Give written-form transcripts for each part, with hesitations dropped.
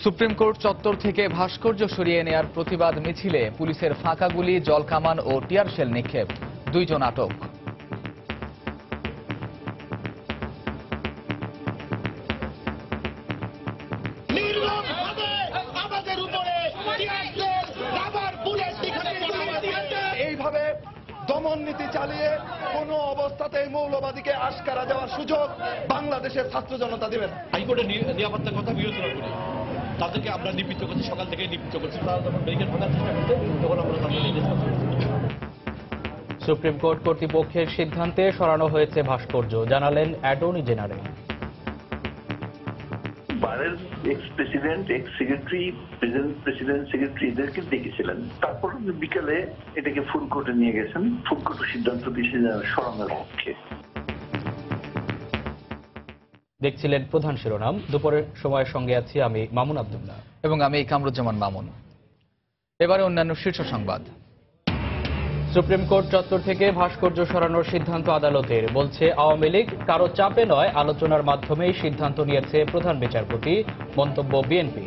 Supreme court চত্বর থেকে ভাস্কর্য সরিয়ে নেয়ার প্রতিবাদ মিছিলে পুলিশের ফাঁকা গুলি, জলকামান ও টিয়ার শেল নিক্ষেপ, 2 জন আটক। এইভাবে দমন নীতি চালিয়ে কোনো অবস্থাতেই মৌলবাদীকে আশকারা দেওয়ার সুযোগ বাংলাদেশের ছাত্র জনতা দেবেন। হাইকোর্টের নিরাপত্তার কথা বিবেচনা করি তাদেরকে আমরা নিবৃত্ত করছি, সকাল থেকে নিবৃত্ত করছি। তারা যখন ব্যারিকেড ভাঙার চেষ্টা করছে তখন আমরা তাদের নির্দেশ পাচ্ছি। সুপ্রিম কোর্ট কর্তৃপক্ষের সিদ্ধান্তে সরানো হয়েছে ভাস্কর্য, জানালেন অ্যাটর্নি জেনারেল। বারের x president, x secretary, president secretary এদেরকে দেখেছিলেন। তারপর বিকালে এটাকে ফুল কোর্টে নিয়ে গেছেন। ফুল কোর্টের সিদ্ধান্ত দিয়েছে সরানোর পক্ষে। দেখছিলেন প্রধান শিরোনাম। দুপুরের সময়ের সঙ্গে আছি আমি মামুন আব্দুল্লাহ এবং আমি কামরুজ্জামান মামুন। এবারে অন্যান্য শীর্ষ সংবাদ। সুপ্রিম কোর্ট চত্বর থেকে ভাস্কর্য সরানোর সিদ্ধান্ত আদালতের, বলছে আওয়ামী লীগ কারো চাপে নয়, আলোচনার মাধ্যমেই সিদ্ধান্ত নিয়েছে প্রধান বিচারপতি, মন্তব্য বিএনপি।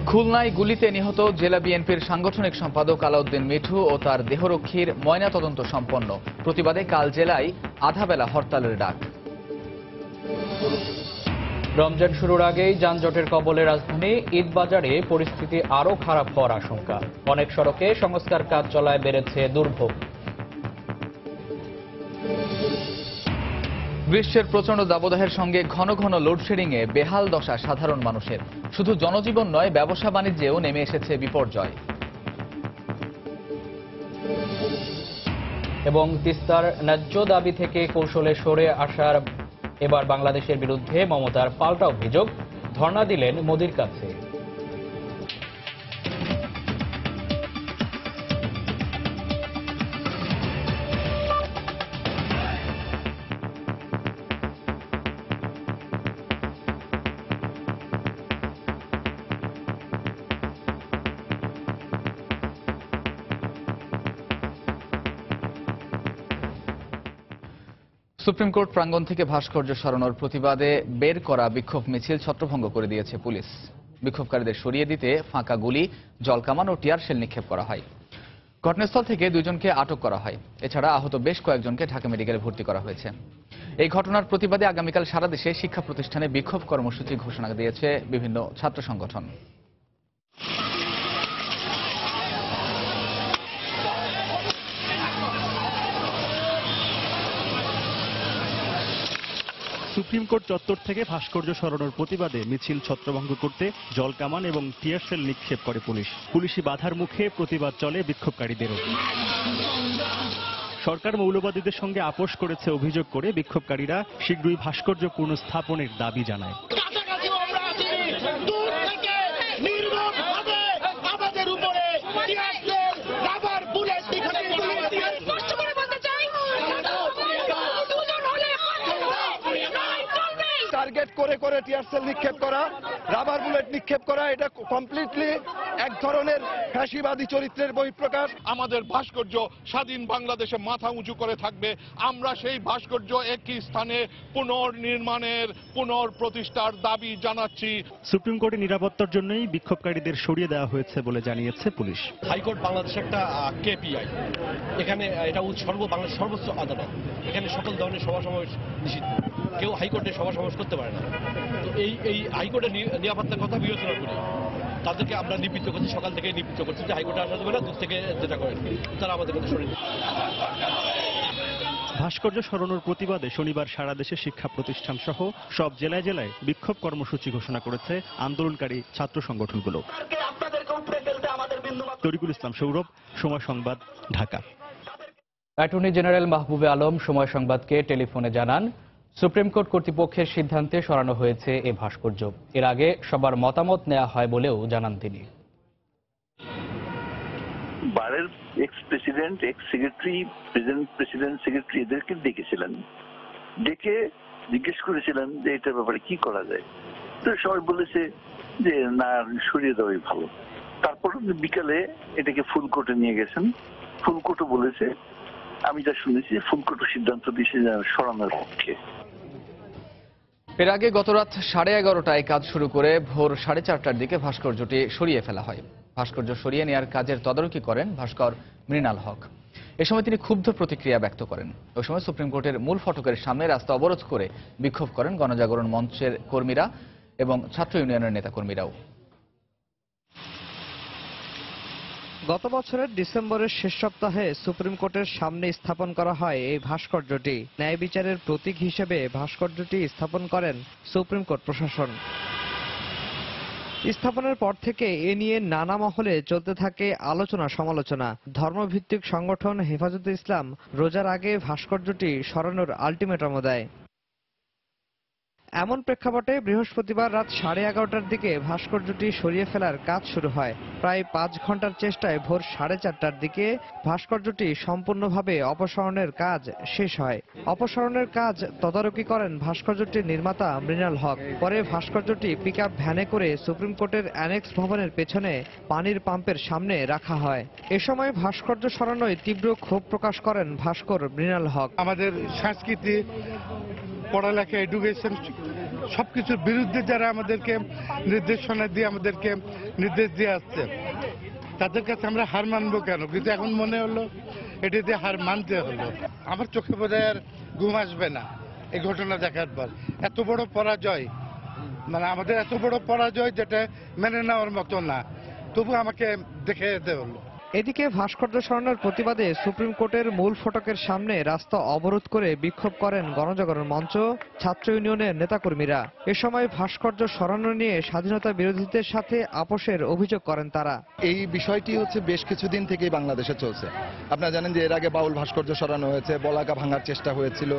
খুলনায় গুলিতে নিহত জেলা বিএনপির সাংগঠনিক সম্পাদক আলাউদ্দিন মিঠু ও তার দেহরক্ষীর ময়নাতদন্ত সম্পন্ন, প্রতিবাদে কাল জেলায় আধাবেলা হরতালের ডাক। রমজান শুরুর আগেই যানজটের কবলে রাজধানী, ঈদবাজারে পরিস্থিতি আরও খারাপ হওয়ার আশঙ্কা। অনেক সড়কে সংস্কার কাজ চলায় বেড়েছে দুর্ভোগ। গ্রীষ্মের প্রচণ্ড দাবদাহের সঙ্গে ঘন ঘন লোডশেডিংয়ে বেহাল দশা সাধারণ মানুষের। শুধু জনজীবন নয়, ব্যবসা বাণিজ্যেও নেমে এসেছে বিপর্যয়। এবং তিস্তার ন্যায্য দাবি থেকে কৌশলে সরে আসার এবার বাংলাদেশের বিরুদ্ধে মমতার পাল্টা অভিযোগ, ধর্ণা দিলেন মোদির কাছে। সুপ্রিম কোর্ট প্রাঙ্গণ থেকে ভাস্কর্য সরানোর প্রতিবাদে বের করা বিক্ষোভ মিছিল ছত্রভঙ্গ করে দিয়েছে পুলিশ। বিক্ষোভকারীদের সরিয়ে দিতে ফাঁকা গুলি, জলকামান ও টিয়ার শেল নিক্ষেপ করা হয়। ঘটনাস্থল থেকে 2 জনকে আটক করা হয়। এছাড়া আহত বেশ কয়েকজনকে ঢাকা মেডিকেলে ভর্তি করা হয়েছে। এই ঘটনার প্রতিবাদে আগামীকাল সারা দেশে শিক্ষা প্রতিষ্ঠানে বিক্ষোভ কর্মসূচি ঘোষণা দিয়েছে বিভিন্ন ছাত্র সংগঠন। সুপ্রিম কোর্ট চত্বর থেকে ভাস্কর্য সরানোর প্রতিবাদে মিছিল ছত্রভঙ্গ করতে জলকামান এবং টিয়ার শেল নিক্ষেপ করে পুলিশ। পুলিশি বাধার মুখে প্রতিবাদ চলে বিক্ষোভকারীদেরও। সরকার মৌলবাদীদের সঙ্গে আপোষ করেছে অভিযোগ করে বিক্ষোভকারীরা শীঘ্রই ভাস্কর্য পুনঃস্থাপনের দাবি জানায়। টার্গেট করে করে টিয়ার সেল নিক্ষেপ করা, রাবার বুলেট নিক্ষেপ করা, এটা কমপ্লিটলি এক ধরনের ফ্যাসিবাদী চরিত্রের বহিঃপ্রকাশ। আমাদের ভাস্কর্য স্বাধীন বাংলাদেশে মাথা উঁচু করে থাকবে। আমরা সেই ভাস্কর্য একই স্থানে পুনর্নির্মাণের, পুনঃপ্রতিষ্ঠার দাবি জানাচ্ছি। সুপ্রিম কোর্টের নিরাপত্তার জন্যই বিক্ষোভকারীদের সরিয়ে দেওয়া হয়েছে বলে জানিয়েছে পুলিশ। হাইকোর্ট বাংলাদেশের একটা কেপিআই, এখানে এটা বাংলাদেশ সর্বোচ্চ আদালত। এখানে সকল ধরনের সভা সমাবেশ নিষিদ্ধ, কেউ হাইকোর্টে সভা সমাবেশ করতে পারে না। তো এই হাইকোর্টের নিরাপত্তার কথা বিবেচনা করি তাদেরকে আমরা নিবৃত্ত করছি, সকাল থেকে নিবৃত্ত করছি যে হাইকোর্টে আসা যাবে না, দূর থেকে যেটা করেন তারা আমাদের কথা শুনে। ভাস্কর্য সরানোর প্রতিবাদে শনিবার সারা দেশে শিক্ষা প্রতিষ্ঠান সহ সব জেলায় জেলায় বিক্ষোভ কর্মসূচি ঘোষণা করেছে আন্দোলনকারী ছাত্র সংগঠনগুলো। তরিকুল ইসলাম সৌরভ, সময় সংবাদ, ঢাকা। অ্যাটর্নি জেনারেল মাহবুবে আলম সময় সংবাদকে টেলিফোনে জানান, সুপ্রিম কোর্ট কর্তৃপক্ষের সিদ্ধান্তে সরানো হয়েছে এ ভাস্কর্য। এর আগে সবার মতামত নেওয়া হয় বলেও জানান তিনি। বারের x president, x secretary, president secretary এদেরকে দেখেছিলেন। ডেকে জিজ্ঞেস করেছিলেন যে এটার ব্যাপারে কি করা যায়। তো সবাই বলেছে যে না, সরিয়ে দেওয়াই ভালো। তারপর বিকালে এটাকে ফুল কোর্টে নিয়ে গেছেন। ফুল কোর্টও বলেছে, আমি যা শুনেছি ফুল কোর্টের সিদ্ধান্ত দিয়েছে সরানোর পক্ষে। এর আগে গতরাত 11:30টায় কাজ শুরু করে ভোর 4:30টার দিকে ভাস্কর্যটি সরিয়ে ফেলা হয়। ভাস্কর্য সরিয়ে নেওয়ার কাজের তদারকি করেন ভাস্কর মৃণাল হক। এ সময় তিনি ক্ষুব্ধ প্রতিক্রিয়া ব্যক্ত করেন। ওই সময় সুপ্রিম কোর্টের মূল ফটকের সামনে রাস্তা অবরোধ করে বিক্ষোভ করেন গণজাগরণ মঞ্চের কর্মীরা এবং ছাত্র ইউনিয়নের নেতাকর্মীরাও। গত বছরের ডিসেম্বরের শেষ সপ্তাহে সুপ্রিম কোর্টের সামনে স্থাপন করা হয় এই ভাস্কর্যটি। ন্যায় বিচারের প্রতীক হিসেবে ভাস্কর্যটি স্থাপন করেন সুপ্রিম কোর্ট প্রশাসন। স্থাপনের পর থেকে এ নিয়ে নানা মহলে চলতে থাকে আলোচনা সমালোচনা। ধর্মভিত্তিক সংগঠন হেফাজতে ইসলাম রোজার আগে ভাস্কর্যটি সরানোর আলটিমেটামও দেয়। এমন প্রেক্ষাপটে বৃহস্পতিবার রাত 11:30টার দিকে ভাস্কর্যটি সরিয়ে ফেলার কাজ শুরু হয়। প্রায় 5 ঘন্টার চেষ্টায় ভোর 4:30টার দিকে ভাস্কর্যটি সম্পূর্ণভাবে অপসারণের কাজ শেষ হয়। অপসারণের কাজ তদারকি করেন ভাস্কর্যটির নির্মাতা মৃণাল হক। পরে ভাস্কর্যটি পিকআপ ভ্যানে করে সুপ্রিম কোর্টের অ্যানেক্স ভবনের পেছনে পানির পাম্পের সামনে রাখা হয়। এ সময় ভাস্কর্য সরানোয় তীব্র ক্ষোভ প্রকাশ করেন ভাস্কর মৃণাল হক। আমাদের সংস্কৃতি, পড়ালেখা, এডুকেশন সবকিছুর বিরুদ্ধে যারা আমাদেরকে নির্দেশনা দিয়ে আমাদেরকে নির্দেশ দিয়ে আসছে, তাদের কাছে আমরা হার মানবো কেন? কিন্তু এখন মনে হলো এটিতে হার মানতে হলো। আমার চোখে বোধহয় আর ঘুম আসবে না এই ঘটনা দেখার পর। এত বড় পরাজয়, মানে আমাদের এত বড় পরাজয় যেটা মেনে নেওয়ার মতো না, তবু আমাকে দেখে যেতে হলো। এদিকে ভাস্কর্য সরানোর প্রতিবাদে সুপ্রিম কোর্টের মূল ফটকের সামনে রাস্তা অবরোধ করে বিক্ষোভ করেন গণজাগরণ মঞ্চ, ছাত্র ইউনিয়নের নেতাকর্মীরা। এ সময় ভাস্কর্য সরানো নিয়ে স্বাধীনতা বিরোধীদের সাথে আপোষের অভিযোগ করেন তারা। এই বিষয়টি হচ্ছে বেশ কিছুদিন থেকেই বাংলাদেশে চলছে। আপনারা জানেন যে এর আগে বাউল ভাস্কর্য সরানো হয়েছে, বলাকা ভাঙার চেষ্টা হয়েছিল,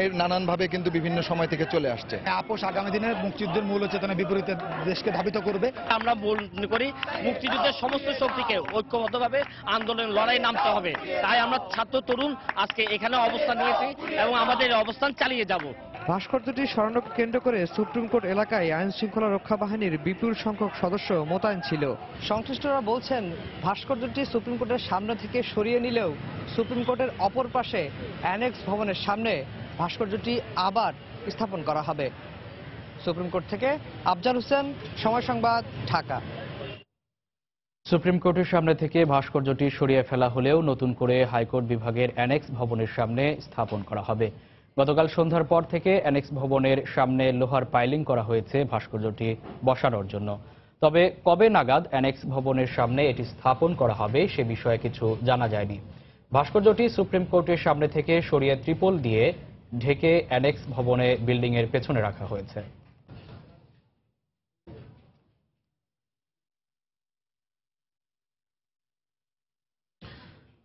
এর নানানভাবে কিন্তু বিভিন্ন সময় থেকে চলে আসছে। আপোষ আগামী দিনে মুক্তিযুদ্ধের মূল চেতনার বিপরীতে দেশকে ধাবিত করবে। আমরা মনে করি মুক্তিযুদ্ধের সমস্ত শক্তিকে ঐক্যবদ্ধভাবে আন্দোলন লড়াই নামতে হবে। তাই আমরা ছাত্র তরুণ আজকে এখানে অবস্থান নিয়েছি এবং আমাদের অবস্থান চালিয়ে যাব। ভাস্কর্যটি সরানোকে কেন্দ্র করে সুপ্রিম কোর্ট এলাকায় আইন শৃঙ্খলা রক্ষা বাহিনীর বিপুল সংখ্যক সদস্য মোতায়েন ছিল। সংশ্লিষ্টরা বলছেন ভাস্কর্যটি সুপ্রিম কোর্টের সামনে থেকে সরিয়ে নিলেও সুপ্রিম কোর্টের অপর পাশে অ্যানেক্স ভবনের সামনে ভাস্কর্যটি আবার স্থাপন করা হবে। সুপ্রিম কোর্ট থেকে আফজাল হোসেন, সময় সংবাদ, ঢাকা। সুপ্রিম কোর্টের সামনে থেকে ভাস্কর্যটি সরিয়ে ফেলা হলেও নতুন করে হাইকোর্ট বিভাগের অ্যানেক্স ভবনের সামনে স্থাপন করা হবে। গতকাল সন্ধ্যার পর থেকে অ্যানেক্স ভবনের সামনে লোহার পাইলিং করা হয়েছে ভাস্কর্যটি বসানোর জন্য। তবে কবে নাগাদ অ্যানেক্স ভবনের সামনে এটি স্থাপন করা হবে সে বিষয়ে কিছু জানা যায়নি। ভাস্কর্যটি সুপ্রিম কোর্টের সামনে থেকে সরিয়ে ত্রিপল দিয়ে ঢেকে অ্যানেক্স ভবনে বিল্ডিং এর পেছনে রাখা হয়েছে।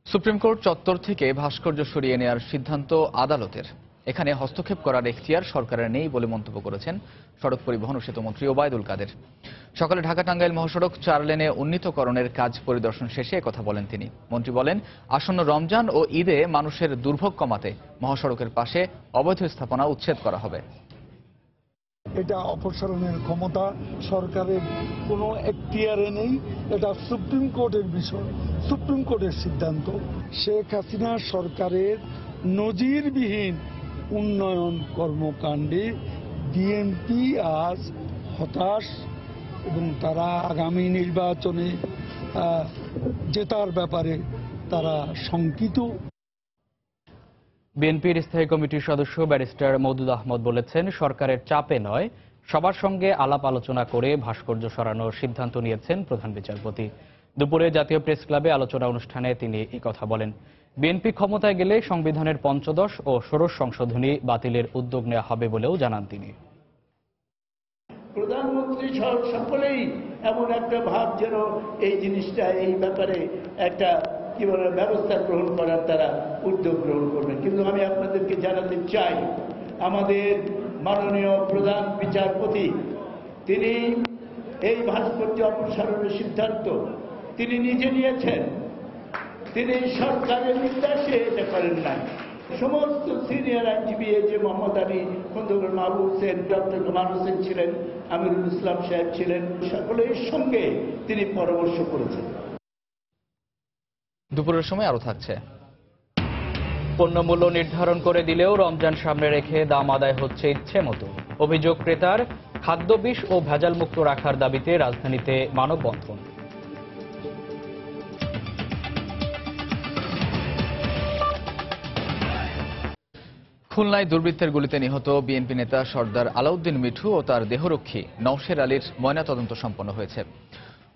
সুপ্রিম কোর্ট চত্বর থেকে ভাস্কর্য সরিয়ে নেওয়ার সিদ্ধান্ত আদালতের। এখানে হস্তক্ষেপ করার এখতিয়ার সরকারের নেই বলে মন্তব্য করেছেন সড়ক পরিবহন ও সেতুমন্ত্রী ওবায়দুল কাদের। সকালে ঢাকা টাঙ্গাইল মহাসড়ক 4 লেনে উন্নীতকরণের কাজ পরিদর্শন শেষে একথা বলেন তিনি। মন্ত্রী বলেন, আসন্ন রমজান ও ঈদে মানুষের দুর্ভোগ কমাতে মহাসড়কের পাশে অবৈধ স্থাপনা উচ্ছেদ করা হবে। এটা অপসারণের ক্ষমতা সরকারের কোনো এখতিয়ারে নেই। এটা সুপ্রিম কোর্টের বিষয়, সুপ্রিম কোর্টের সিদ্ধান্ত। শেখ হাসিনা সরকারের নজিরবিহীন উন্নয়ন কর্মকাণ্ডে বিএনপি আজ হতাশ এবং তারা আগামী নির্বাচনে জেতার ব্যাপারে তারা শঙ্কিত। বিএনপির স্থায়ী কমিটির সদস্য ব্যারিস্টার মওদুদ আহমদ বলেছেন, সরকারের চাপে নয়, সবার সঙ্গে আলাপ আলোচনা করে ভাস্কর্য সরানোর সিদ্ধান্ত নিয়েছেন প্রধান বিচারপতি। দুপুরে জাতীয় প্রেস ক্লাবে আলোচনা অনুষ্ঠানে তিনি এই কথা বলেন। বিএনপি ক্ষমতায় গেলে সংবিধানের ৫৫ ও ষোড়শ সংশোধনী বাতিলের উদ্যোগ নেওয়া হবে বলেও জানান তিনি। প্রধানমন্ত্রী সহ সকলেই এমন একটা ভাব যেন এই জিনিসটা, এই ব্যাপারে একটা কি বলে ব্যবস্থা গ্রহণ করার তারা উদ্যোগ গ্রহণ করবেন। কিন্তু আমি আপনাদেরকে জানাতে চাই, আমাদের মাননীয় প্রধান বিচারপতি তিনি এই ভাস্কর্য অপসারণের সিদ্ধান্ত তিনি নিজে নিয়েছেন। তিনি সরকারের নির্দেশে এটা করেন নাই। সমস্ত সিনিয়র আইনজীবী যে মোহাম্মদ আলী, খন্দকার মাহবুব হোসেন, ডক্টর কামাল হোসেন ছিলেন, আমিরুল ইসলাম সাহেব ছিলেন, সকলের সঙ্গে তিনি পরামর্শ করেছেন। দুপুরের সময় আরো থাকছে। পণ্যমূল্য নির্ধারণ করে দিলেও রমজান সামনে রেখে দাম আদায় হচ্ছে ইচ্ছে মতো। অভিযোগ ক্রেতার খাদ্য বিষ ও ভেজালমুক্ত রাখার দাবিতে রাজধানীতে মানববন্ধন। খুলনায় দুর্বৃত্তের গুলিতে নিহত বিএনপি নেতা সর্দার আলাউদ্দিন মিঠু ও তার দেহরক্ষী নওশের আলীর ময়নাতদন্ত সম্পন্ন হয়েছে।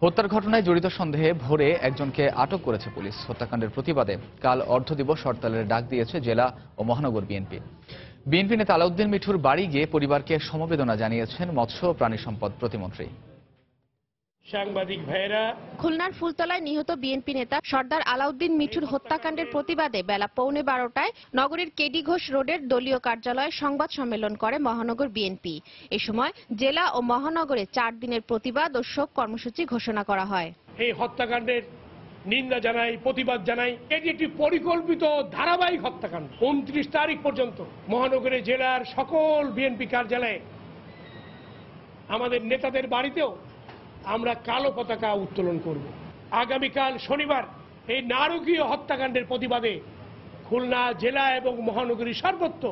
হত্যার ঘটনায় জড়িত সন্দেহে ভোরে একজনকে আটক করেছে পুলিশ। হত্যাকাণ্ডের প্রতিবাদে কাল অর্ধদিবস হরতালের ডাক দিয়েছে জেলা ও মহানগর বিএনপি। বিএনপি নেতা আলাউদ্দিন মিঠুর বাড়ি গিয়ে পরিবারকে সমবেদনা জানিয়েছেন মৎস্য ও প্রাণী সম্পদ প্রতিমন্ত্রী। সাংবাদিক ভাইরা, খুলনার ফুলতলায় নিহত বিএনপি নেতা সর্দার আলাউদ্দিন মিঠুর হত্যাকাণ্ডের প্রতিবাদে বেলা 11:15টায় নগরীর কেডি ঘোষ রোডের দলীয় কার্যালয়ে সংবাদ সম্মেলন করে মহানগর বিএনপি। এ সময় জেলা ও মহানগরে 4 দিনের প্রতিবাদ ও শোক কর্মসূচি ঘোষণা করা হয়। এই হত্যাকাণ্ডের নিন্দা জানাই, প্রতিবাদ জানাই। এটি একটি পরিকল্পিত ধারাবাহিক হত্যাকাণ্ড। 29 তারিখ পর্যন্ত মহানগরে জেলার সকল বিএনপি কার্যালয়ে, আমাদের নেতাদের বাড়িতেও আমরা কালো পতাকা উত্তোলন করব। আগামীকাল শনিবার এই নারকীয় হত্যাকাণ্ডের প্রতিবাদে খুলনা জেলা এবং মহানগরী সর্বত্র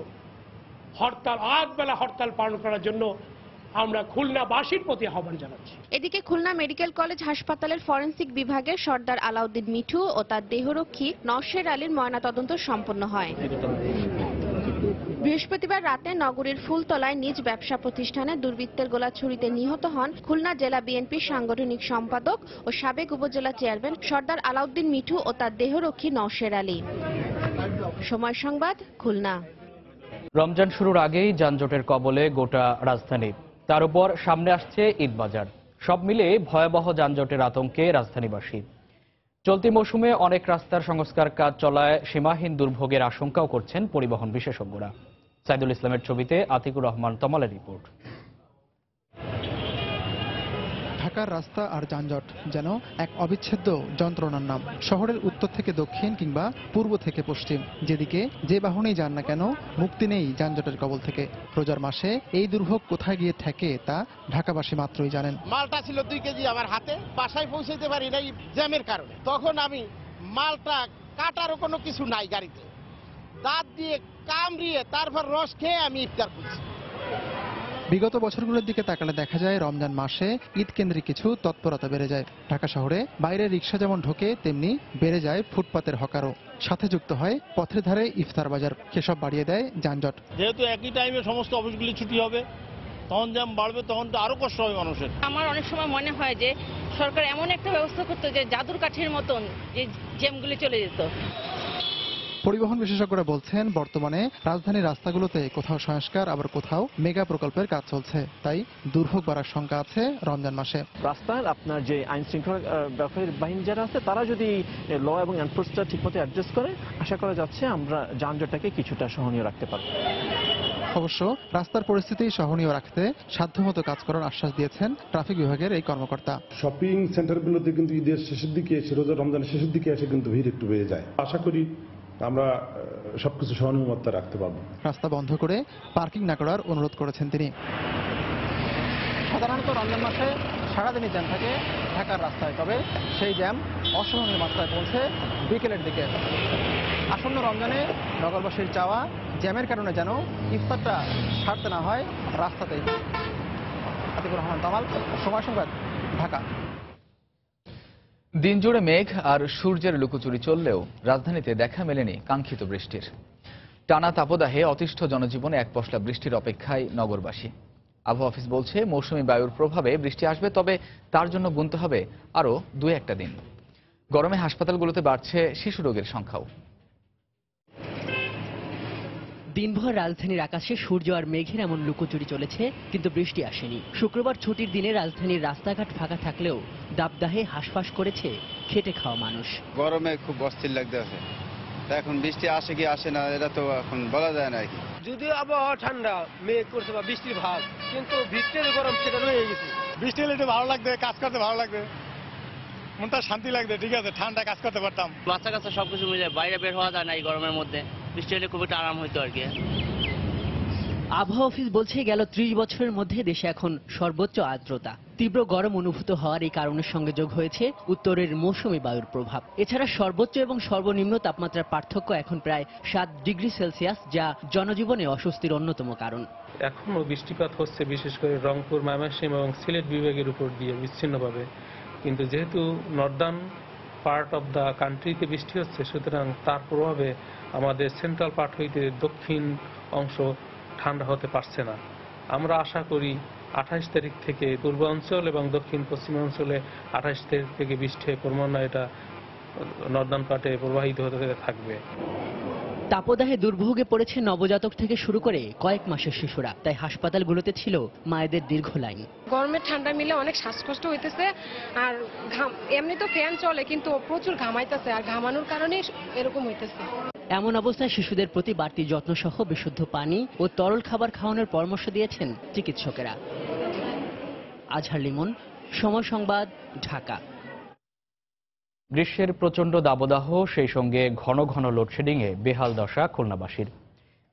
হরতাল, আগবেলা হরতাল পালন করার জন্য আমরা খুলনাবাসীর প্রতি আহ্বান জানাচ্ছি। এদিকে খুলনা মেডিকেল কলেজ হাসপাতালের ফরেনসিক বিভাগে সর্দার আলাউদ্দিন মিঠু ও তার দেহরক্ষী নওশের আলীর ময়নাতদন্ত সম্পন্ন হয়। বৃহস্পতিবার রাতে নগরীর ফুলতলায় নিজ ব্যবসা প্রতিষ্ঠানে দুর্বৃত্তের গোলাছুরিতে নিহত হন খুলনা জেলা বিএনপির সাংগঠনিক সম্পাদক ও সাবেক উপজেলা চেয়ারম্যান সর্দার আলাউদ্দিন মিঠু ও তার দেহরক্ষী নওশের আলী। সময় সংবাদ, খুলনা। রমজান শুরুর আগেই যানজটের কবলে গোটা রাজধানী, তার উপর সামনে আসছে ঈদ বাজার। সব মিলে ভয়াবহ যানজটের আতঙ্কে রাজধানীবাসী। চলতি মৌসুমে অনেক রাস্তার সংস্কার কাজ চলায় সীমাহীন দুর্ভোগের আশঙ্কাও করছেন পরিবহন বিশেষজ্ঞরা। সাইদুল ইসলামের ছবিতে আতিকুর রহমান তমালের রিপোর্ট। ঢাকার রাস্তা আর যানজট যেন এক অবিচ্ছেদ্য যন্ত্রণার নাম। শহরের উত্তর থেকে দক্ষিণ কিংবা পূর্ব থেকে পশ্চিম, যেদিকে যে বাহনেই যান না কেন, মুক্তি নেই যানজটের কবল থেকে। রোজার মাসে এই দুর্ভোগ কোথায় গিয়ে থাকে তা ঢাকাবাসী মাত্রই জানেন। মালটা ছিল 2 কেজি আমার হাতে, বাসায় পৌঁছাইতে পারি নাই জ্যামের কারণে। তখন আমি মালটা কাটারও কোনো কিছু নাই গাড়িতে, দাঁত দিয়ে কামড়িয়ে তারপর রস খেয়ে আমি ইফতার করছি। বিগত বছরগুলোর দিকে তাকালে দেখা যায় রমজান মাসে ঈদ কেন্দ্রিক কিছু তৎপরতা বেড়ে যায়। ঢাকা শহরে বাইরে রিক্সা যেমন ঢোকে, তেমনি বেড়ে যায় ফুটপাতের হকারও। সাথে যুক্ত হয় পথের ধারে ইফতার বাজার। সেসব বাড়িয়ে দেয় যানজট। যেহেতু একই টাইমে সমস্ত অফিসগুলি ছুটি হবে, তখন জ্যাম বাড়বে, তখন তো আরো কষ্ট হবে মানুষের। আমার অনেক সময় মনে হয় যে সরকার এমন একটা ব্যবস্থা করতো যে জাদুর কাঠির মতন যে জ্যামগুলি চলে যেত। পরিবহন বিশেষজ্ঞরা বলছেন, বর্তমানে রাজধানীর রাস্তাগুলোতে কোথাও সংস্কার, আবার কোথাও মেগা প্রকল্পের কাজ চলছে। তাই দুর্ভোগ বাড়ার শঙ্কা আছে রমজান মাসে। রাস্তার আপনার যে আইন শৃঙ্খলা বাহিনী যারা আছে, তারা যদি ল এবং এনফোর্সটা ঠিকমতো অ্যাডজাস্ট করে, আশা করা যাচ্ছে আমরা যানজটটাকে কিছুটা সহনীয় রাখতে পারব। অবশ্য রাস্তার পরিস্থিতি সহনীয় রাখতে সাধ্যমতো কাজ করার আশ্বাস দিয়েছেন ট্রাফিক বিভাগের এই কর্মকর্তা। শপিং সেন্টারগুলোতে কিন্তু ঈদের শেষের দিকে এসে, রোজা রমজানের শেষের দিকে এসে কিন্তু ভিড় একটু বেড়ে যায়। আশা করি আমরা সবকিছু সহনীয়তা রাখতে পারবো। রাস্তা বন্ধ করে পার্কিং না করার অনুরোধ করেছেন তিনি। সাধারণত রমজান মাসে সারাদিনই জ্যাম থাকে ঢাকার রাস্তায়, তবে সেই জ্যাম অসহনীয় মাত্রায় পৌঁছে বিকেলের দিকে। আসন্ন রমজানে নগরবাসীর চাওয়া, জ্যামের কারণে যেন ইফতারটা ছাড়তে না হয় রাস্তাতেই। আতিকুর রহমান তামাল, সময় সংবাদ, ঢাকা। দিনজুড়ে মেঘ আর সূর্যের লুকোচুরি চললেও রাজধানীতে দেখা মেলেনি কাঙ্ক্ষিত বৃষ্টির। টানা তাপদাহে অতিষ্ঠ জনজীবনে এক পশলা বৃষ্টির অপেক্ষায় নগরবাসী। আবহাওয়া অফিস বলছে, মৌসুমী বায়ুর প্রভাবে বৃষ্টি আসবে, তবে তার জন্য গুনতে হবে আরও 2-1 দিন। গরমে হাসপাতালগুলোতে বাড়ছে শিশু রোগের সংখ্যাও। দিনভর রাজধানীর আকাশে সূর্য আর মেঘের এমন লুকোচুরি চলেছে, কিন্তু বৃষ্টি আসেনি। শুক্রবার ছুটির দিনে রাজধানীর রাস্তাঘাট ফাঁকা থাকলেও দাবদাহে হাঁসফাঁস করেছে খেটে খাওয়া মানুষ। গরমে খুব অস্থির লাগতেছে, এখন বৃষ্টি আসে কি আসে না এটা তো এখন বলা যায় না। কি যদিও আবহাওয়া ঠান্ডা, মেঘ করছে বা বৃষ্টির ভাব, কিন্তু ভিতরের গরম সেটা রয়ে গেছে। বৃষ্টি হলে একটু ভালো লাগবে, কাজ করতে ভালো লাগবে, মনটা শান্তি লাগবে। ঠিক আছে, ঠান্ডা কাজ করতে পারতাম। বাচ্চা কাচ্চা সবকিছু মিলে বাইরে বের হওয়া যায় না এই গরমের মধ্যে। বৃষ্টি হলে খুব একটা আরাম হইতো আর কি। আবহাওয়া অফিস বলছে গেল 30 বছরের মধ্যে দেশে এখন সর্বোচ্চ আর্দ্রতা। তীব্র গরম অনুভূত হওয়ার এই কারণের সঙ্গে যোগ হয়েছে উত্তরের মৌসুমী বায়ুর প্রভাব। এছাড়া সর্বোচ্চ এবং সর্বনিম্ন তাপমাত্রার পার্থক্য এখন প্রায় 7 ডিগ্রি সেলসিয়াস, যা জনজীবনে অস্বস্তির অন্যতম কারণ। এখনও বৃষ্টিপাত হচ্ছে, বিশেষ করে রংপুর, ময়মনসিংহ এবং সিলেট বিভাগের উপর দিয়ে বিচ্ছিন্নভাবে। কিন্তু যেহেতু নর্দার্ন পার্ট অফ দ্য কান্ট্রিতে বৃষ্টি হচ্ছে, সুতরাং তার প্রভাবে আমাদের সেন্ট্রাল পার্ট হইতে দক্ষিণ অংশ ঠান্ডা হতে পারছে না। আমরা আশা করি 28 তারিখ থেকে পূর্বাঞ্চল এবং দক্ষিণ পশ্চিমাঞ্চলে 28 তারিখ থেকে বৃষ্টি ক্রমান্বয়ে এটা নর্দার্ন পার্টে প্রবাহিত হতে থাকবে। তাপদাহে দুর্ভোগে পড়েছে নবজাতক থেকে শুরু করে কয়েক মাসের শিশুরা, তাই হাসপাতালগুলোতে ছিল মায়েদের দীর্ঘ লাইন। গরমের ঠান্ডা মিলে অনেক শ্বাসকষ্ট হইতেছে, আর এমনি তো ফ্যান চলে কিন্তু প্রচুর ঘামাইতেছে, আর ঘামানোর কারণে এরকম হইতেছে। এমন অবস্থায় শিশুদের প্রতি বাড়তি যত্ন সহ বিশুদ্ধ পানি ও তরল খাবার খাওয়ানোর পরামর্শ দিয়েছেন চিকিৎসকেরা। আজহার লিমন, সময় সংবাদ, ঢাকা। গ্রীষ্মের প্রচণ্ড দাবদাহ, সেই সঙ্গে ঘন ঘন লোডশেডিংয়ে বেহাল দশা খুলনাবাসীর।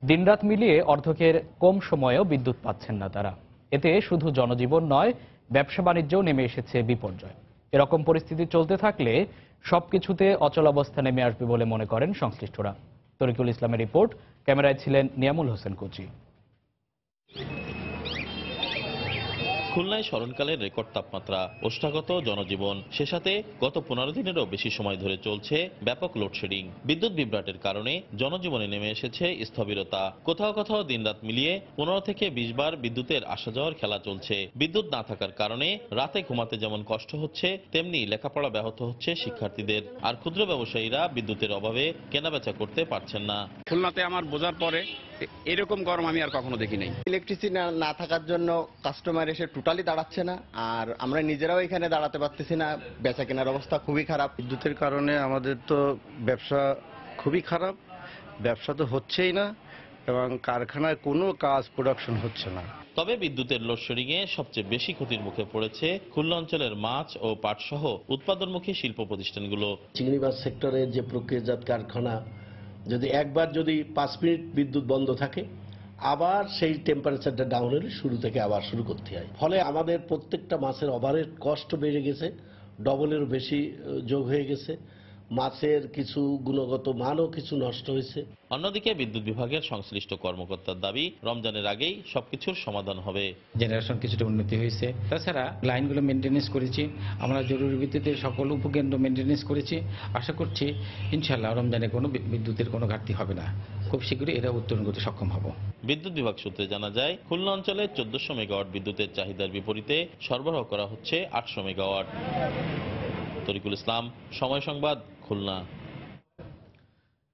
দিনরাত মিলিয়ে অর্ধেকের কম সময়েও বিদ্যুৎ পাচ্ছেন না তারা। এতে শুধু জনজীবন নয়, ব্যবসা বাণিজ্যও নেমে এসেছে বিপর্যয়। এরকম পরিস্থিতি চলতে থাকলে সবকিছুতে অচলাবস্থা নেমে আসবে বলে মনে করেন সংশ্লিষ্টরা। তরিকুল ইসলামের রিপোর্ট, ক্যামেরায় ছিলেন নিয়ামুল হোসেন কোচি। খুলনায় স্মরণকালের রেকর্ড তাপমাত্রা, ওষ্ঠাগত জনজীবন, সে সাথে গত 15 দিনেরও বেশি সময় ধরে চলছে ব্যাপক লোডশেডিং। বিদ্যুৎ বিভ্রাটের কারণে জনজীবনে নেমে এসেছে স্থবিরতা। কোথাও কোথাও দিনরাত মিলিয়ে 15 থেকে 20 বার বিদ্যুতের আসা যাওয়ার খেলা চলছে। বিদ্যুৎ না থাকার কারণে রাতে ঘুমাতে যেমন কষ্ট হচ্ছে, তেমনি লেখাপড়া ব্যাহত হচ্ছে শিক্ষার্থীদের। আর ক্ষুদ্র ব্যবসায়ীরা বিদ্যুতের অভাবে কেনাবেচা করতে পারছেন না। খুলনাতে আমার বোঝার পরে এরকম গরম আমি আর কখনো দেখি নাই। ইলেকট্রিসিটি না থাকার জন্য কাস্টমার এসে টোটালি দাঁড়াচ্ছে না, আর আমরা নিজেরাও এখানে দাঁড়াতে পারতেছি না। বেচা কেনার অবস্থা খুবই খারাপ। বিদ্যুতের কারণে আমাদের তো ব্যবসা খুবই খারাপ, ব্যবসা তো হচ্ছেই না এবং কারখানায় কোনো কাজ প্রোডাকশন হচ্ছে না। তবে বিদ্যুতের লোডশেডিং এ সবচেয়ে বেশি ক্ষতির মুখে পড়েছে খুলনা অঞ্চলের মাছ ও পাট সহ উৎপাদনমুখী শিল্প প্রতিষ্ঠানগুলো। চিংড়ি মাছ সেক্টরের যে প্রক্রিয়াজাত কারখানা, যদি একবার 5 মিনিট বিদ্যুৎ বন্ধ থাকে, আবার সেই টেম্পারেচারটা ডাউন হলে শুরু থেকে আবার শুরু করতে হয়। ফলে আমাদের প্রত্যেকটা মাছের ওভারের কষ্ট বেড়ে গেছে, ডবলেরও বেশি যোগ হয়ে গেছে। মাছের কিছু গুণগত মানও কিছু নষ্ট হয়েছে। অন্যদিকে বিদ্যুৎ বিভাগের সংশ্লিষ্ট কর্মকর্তার দাবি, রমজানের আগেই সবকিছুর সমাধান হবে। জেনারেশন কিছুটা উন্নতি হয়েছে, তাছাড়া লাইনগুলো মেনটেনেন্স করেছি, আমরা জরুরি ভিত্তিতে সকল উপকেন্দ্র মেনটেনেন্স করেছি। আশা করছি ইনশাল্লাহ রমজানে কোনো বিদ্যুতের কোনো ঘাটতি হবে না, খুব শীঘ্রই এরা উত্তোলন করতে সক্ষম হব। বিদ্যুৎ বিভাগ সূত্রে জানা যায়, খুলনা অঞ্চলে 1400 মেগাওয়াট বিদ্যুতের চাহিদার বিপরীতে সরবরাহ করা হচ্ছে 800 মেগাওয়াট। তরিকুল ইসলাম, সময় সংবাদ, খুলনা।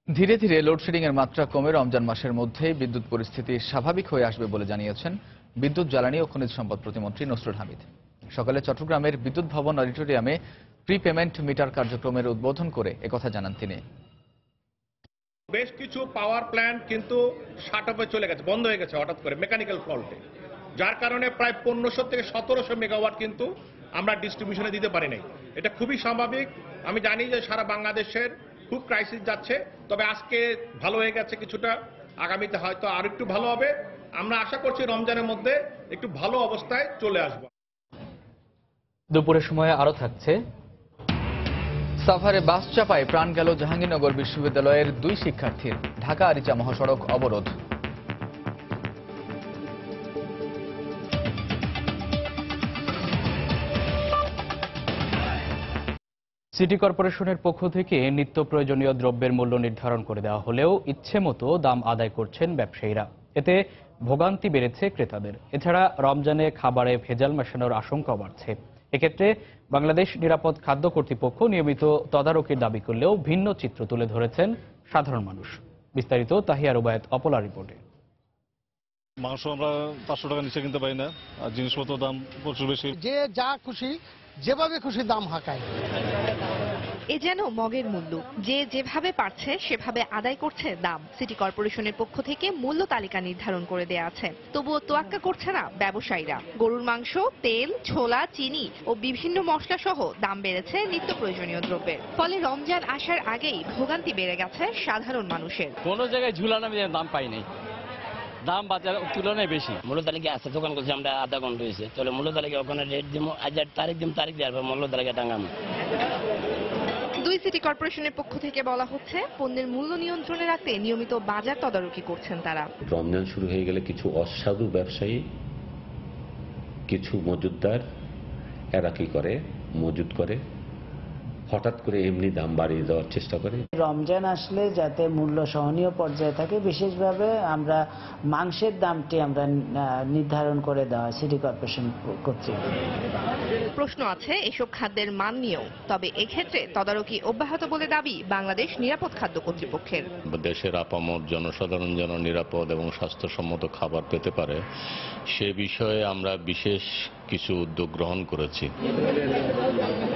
ধীরে ধীরে লোডশেডিং এর মাত্রা কমে রমজান মাসের মধ্যেই বিদ্যুৎ পরিস্থিতি স্বাভাবিক হয়ে আসবে বলে জানিয়েছেন বিদ্যুৎ, জ্বালানি ও খনিজ সম্পদ প্রতিমন্ত্রী নসরুল হামিদ। সকালে চট্টগ্রামের বিদ্যুৎ ভবন অডিটোরিয়ামে প্রি পেমেন্ট মিটার কার্যক্রমের উদ্বোধন করে একথা জানান তিনি। বেশ কিছু পাওয়ার প্ল্যান্ট কিন্তু শাট অফে চলে গেছে, বন্ধ হয়ে গেছে হঠাৎ করে মেকানিক্যাল ফল্টে, যার কারণে প্রায় 1500 থেকে 1700 মেগাওয়াট কিন্তু আমরা ডিস্ট্রিবিউশনে দিতে পারি নাই। এটা খুবই স্বাভাবিক। আমি জানি যে সারা বাংলাদেশের খুব ক্রাইসিস যাচ্ছে, তবে আজকে ভালো হয়ে গেছে কিছুটা, আগামীতে হয়তো আর একটু ভালো হবে। আমরা আশা করছি রমজানের মধ্যে একটু ভালো অবস্থায় চলে আসব। দুপুরের সময় আরো থাকছে, সাভারে বাস চাপায় প্রাণ গেল জাহাঙ্গীরনগর বিশ্ববিদ্যালয়ের 2 শিক্ষার্থীর। ঢাকা আরিচা মহাসড়ক অবরোধ। সিটি কর্পোরেশনের পক্ষ থেকে নিত্য প্রয়োজনীয় দ্রব্যের মূল্য নির্ধারণ করে দেওয়া হলেও ইচ্ছে মতো দাম আদায় করছেন ব্যবসায়ীরা। এতে ভোগান্তি বেড়েছে ক্রেতাদের। এছাড়া রমজানে খাবারে ভেজাল মেশানোর আশঙ্কা বাড়ছে। এক্ষেত্রে বাংলাদেশ নিরাপদ খাদ্য কর্তৃপক্ষ নিয়মিত তদারকির দাবি করলেও ভিন্ন চিত্র তুলে ধরেছেন সাধারণ মানুষ। বিস্তারিত তাহিয়া রুবায়েত অপলা রিপোর্টে। মাংস আমরা 500 টাকা নিচে কিনতে পারি না, আর জিনিসপত্র দাম প্রচুর বেশি। যে যা খুশি যেভাবে খুশি দাম হাঁকায়। এ যেন মগের মূল্য, যে যেভাবে পারছে সেভাবে আদায় করছে দাম। সিটি কর্পোরেশনের পক্ষ থেকে মূল্য তালিকা নির্ধারণ করে দেয়া আছে, তবুও তোয়াক্কা করছে না ব্যবসায়ীরা। গরুর মাংস, তেল, ছোলা, চিনি ও বিভিন্ন মশলা সহ দাম বেড়েছে নিত্য প্রয়োজনীয় দ্রব্যের। ফলে রমজান আসার আগেই ভোগান্তি বেড়ে গেছে সাধারণ মানুষের। কোনো জায়গায় ঝুলানো দাম পাই নাই, দাম বাজারের তুলনায় বেশি। মূল্য তালিকা আছে, দোকান করছি আমরা আধা ঘন্টা হয়েছে, তাহলে মূল্য তালিকা ওখানে রেট দিব, আজ তারিখ দেওয়ার মূল্য তালিকা টাঙানো। দুই সিটি কর্পোরেশনের পক্ষ থেকে বলা হচ্ছে পণ্যের মূল্য নিয়ন্ত্রণে রাখতে নিয়মিত বাজার তদারকি করছেন তারা। রমজান শুরু হয়ে গেলে কিছু অসাধু ব্যবসায়ী, কিছু মজুতদার এরা কি করে, মজুত করে হঠাৎ করে এমনি দাম বাড়িয়ে দেওয়ার চেষ্টা করে। রমজান আসলে যাতে মূল্য সহনীয় পর্যায়ে থাকে, বিশেষভাবে আমরা মাংসের দামটি আমরা নির্ধারণ করে দেওয়া সিটি কর্পোরেশন কর্তৃক। প্রশ্ন আছে এসব খাদ্যের মান নিয়েও, তবে এক্ষেত্রে তদারকি অব্যাহত বলে দাবি বাংলাদেশ নিরাপদ খাদ্য কর্তৃপক্ষের। দেশের আপামর জনসাধারণ যেন নিরাপদ এবং স্বাস্থ্যসম্মত খাবার পেতে পারে, সে বিষয়ে আমরা বিশেষ কিছু উদ্যোগ গ্রহণ করেছি।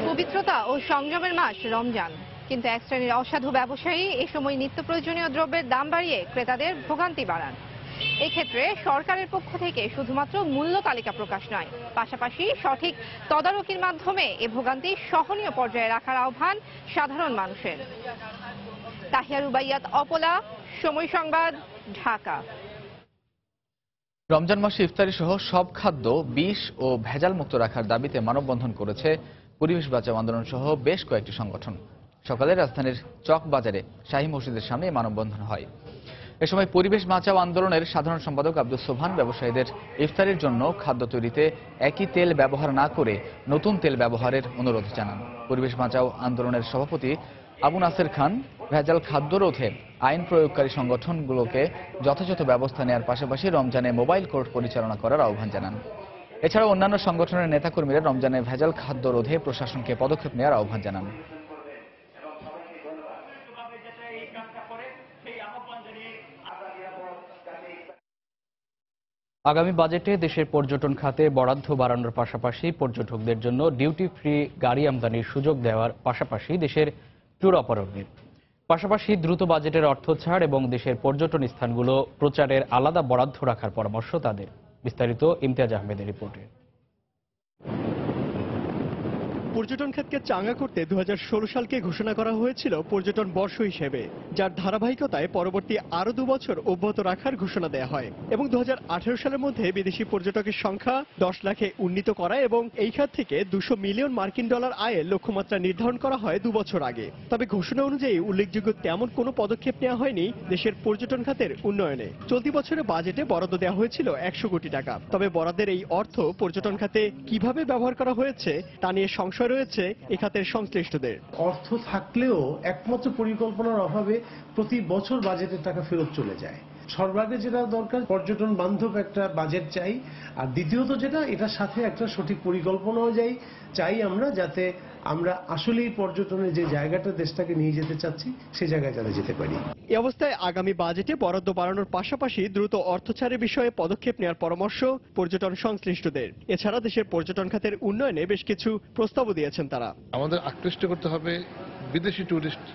পবিত্রতা ও সংযমের মাস রমজান, কিন্তু এক শ্রেণীর অসাধু ব্যবসায়ী এ সময় নিত্য প্রয়োজনীয় দ্রব্যের দাম বাড়িয়ে ক্রেতাদের ভোগান্তি বাড়ান। এক্ষেত্রে সরকারের পক্ষ থেকে শুধুমাত্র মূল্য তালিকা প্রকাশ নয়, পাশাপাশি সঠিক তদারকির মাধ্যমে এ ভোগান্তি সহনীয় পর্যায়ে রাখার আহ্বান সাধারণ মানুষের। তাহিয়া রুবাইয়াত, অপলা, সময় সংবাদ, ঢাকা। রমজান মাসে ইফতারি সহ সব খাদ্য বিষ ও ভেজাল মুক্ত রাখার দাবিতে মানববন্ধন করেছে পরিবেশ বাঁচাও আন্দোলন সহ বেশ কয়েকটি সংগঠন। সকালে রাজধানীর চক বাজারে শাহী মসজিদের সামনে মানববন্ধন হয়। এ সময় পরিবেশ বাঁচাও আন্দোলনের সাধারণ সম্পাদক আব্দুল সোবহান ব্যবসায়ীদের ইফতারির জন্য খাদ্য তৈরিতে একই তেল ব্যবহার না করে নতুন তেল ব্যবহারের অনুরোধ জানান। পরিবেশ বাঁচাও আন্দোলনের সভাপতি আবু নাসের খান ভেজাল খাদ্য রোধে আইন প্রয়োগকারী সংগঠনগুলোকে যথাযথ ব্যবস্থা নেওয়ার পাশাপাশি রমজানে মোবাইল কোর্ট পরিচালনা করার আহ্বান জানান। এছাড়াও অন্যান্য সংগঠনের নেতাকর্মীরা রমজানে ভেজাল খাদ্য রোধে প্রশাসনকে পদক্ষেপ নেওয়ার আহ্বান জানান। আগামী বাজেটে দেশের পর্যটন খাতে বরাদ্দ বাড়ানোর পাশাপাশি পর্যটকদের জন্য ডিউটি ফ্রি গাড়ি আমদানির সুযোগ দেওয়ার পাশাপাশি দেশের ট্যুর অপারেটরদের পাশাপাশি দ্রুত বাজেটের অর্থ ছাড় এবং দেশের পর্যটন স্থানগুলো প্রচারের আলাদা বরাদ্দ রাখার পরামর্শ তাদের। বিস্তারিত ইমতিয়াজ আহমেদের রিপোর্টে। পর্যটন খাতকে চাঙ্গা করতে 2016 সালকে ঘোষণা করা হয়েছিল পর্যটন বর্ষ হিসেবে, যার ধারাবাহিকতায় পরবর্তী আরো 2 বছর অব্যাহত রাখার ঘোষণা দেওয়া হয় এবং 2018 সালের মধ্যে বিদেশি পর্যটকের সংখ্যা 10 লাখে উন্নীত করা এবং এই খাত থেকে $200 মিলিয়ন আয়ের লক্ষ্যমাত্রা নির্ধারণ করা হয় 2 বছর আগে। তবে ঘোষণা অনুযায়ী উল্লেখযোগ্য তেমন কোনো পদক্ষেপ নেওয়া হয়নি দেশের পর্যটন খাতের উন্নয়নে। চলতি বছরের বাজেটে বরাদ্দ দেওয়া হয়েছিল 100 কোটি টাকা। তবে বরাদ্দের এই অর্থ পর্যটন খাতে কিভাবে ব্যবহার করা হয়েছে তা নিয়ে সংশয় রয়েছে এ খাতের সংশ্লিষ্টদের। অর্থ থাকলেও একমাত্র পরিকল্পনার অভাবে প্রতি বছর বাজেটের টাকা ফেরত চলে যায়। সর্বাগে যেটা দরকার, পর্যটন বান্ধব একটা বাজেট চাই, আর দ্বিতীয়ত যেটা, এটার সাথে একটা সঠিক পরিকল্পনাও চাই আমরা, যাতে আমরা আসলেই পর্যটনের যে জায়গাটা দেশটাকে নিয়ে যেতে চাচ্ছি সে জায়গায় যাতে যেতে পারি। এই অবস্থায় আগামী বাজেটে বরাদ্দ বাড়ানোর পাশাপাশি দ্রুত অর্থ ছাড়ের বিষয়ে পদক্ষেপ নেওয়ার পরামর্শ পর্যটন সংশ্লিষ্টদের। এছাড়া দেশের পর্যটন খাতের উন্নয়নে বেশ কিছু প্রস্তাবও দিয়েছেন তারা। আমাদের আকৃষ্ট করতে হবে বিদেশি টুরিস্ট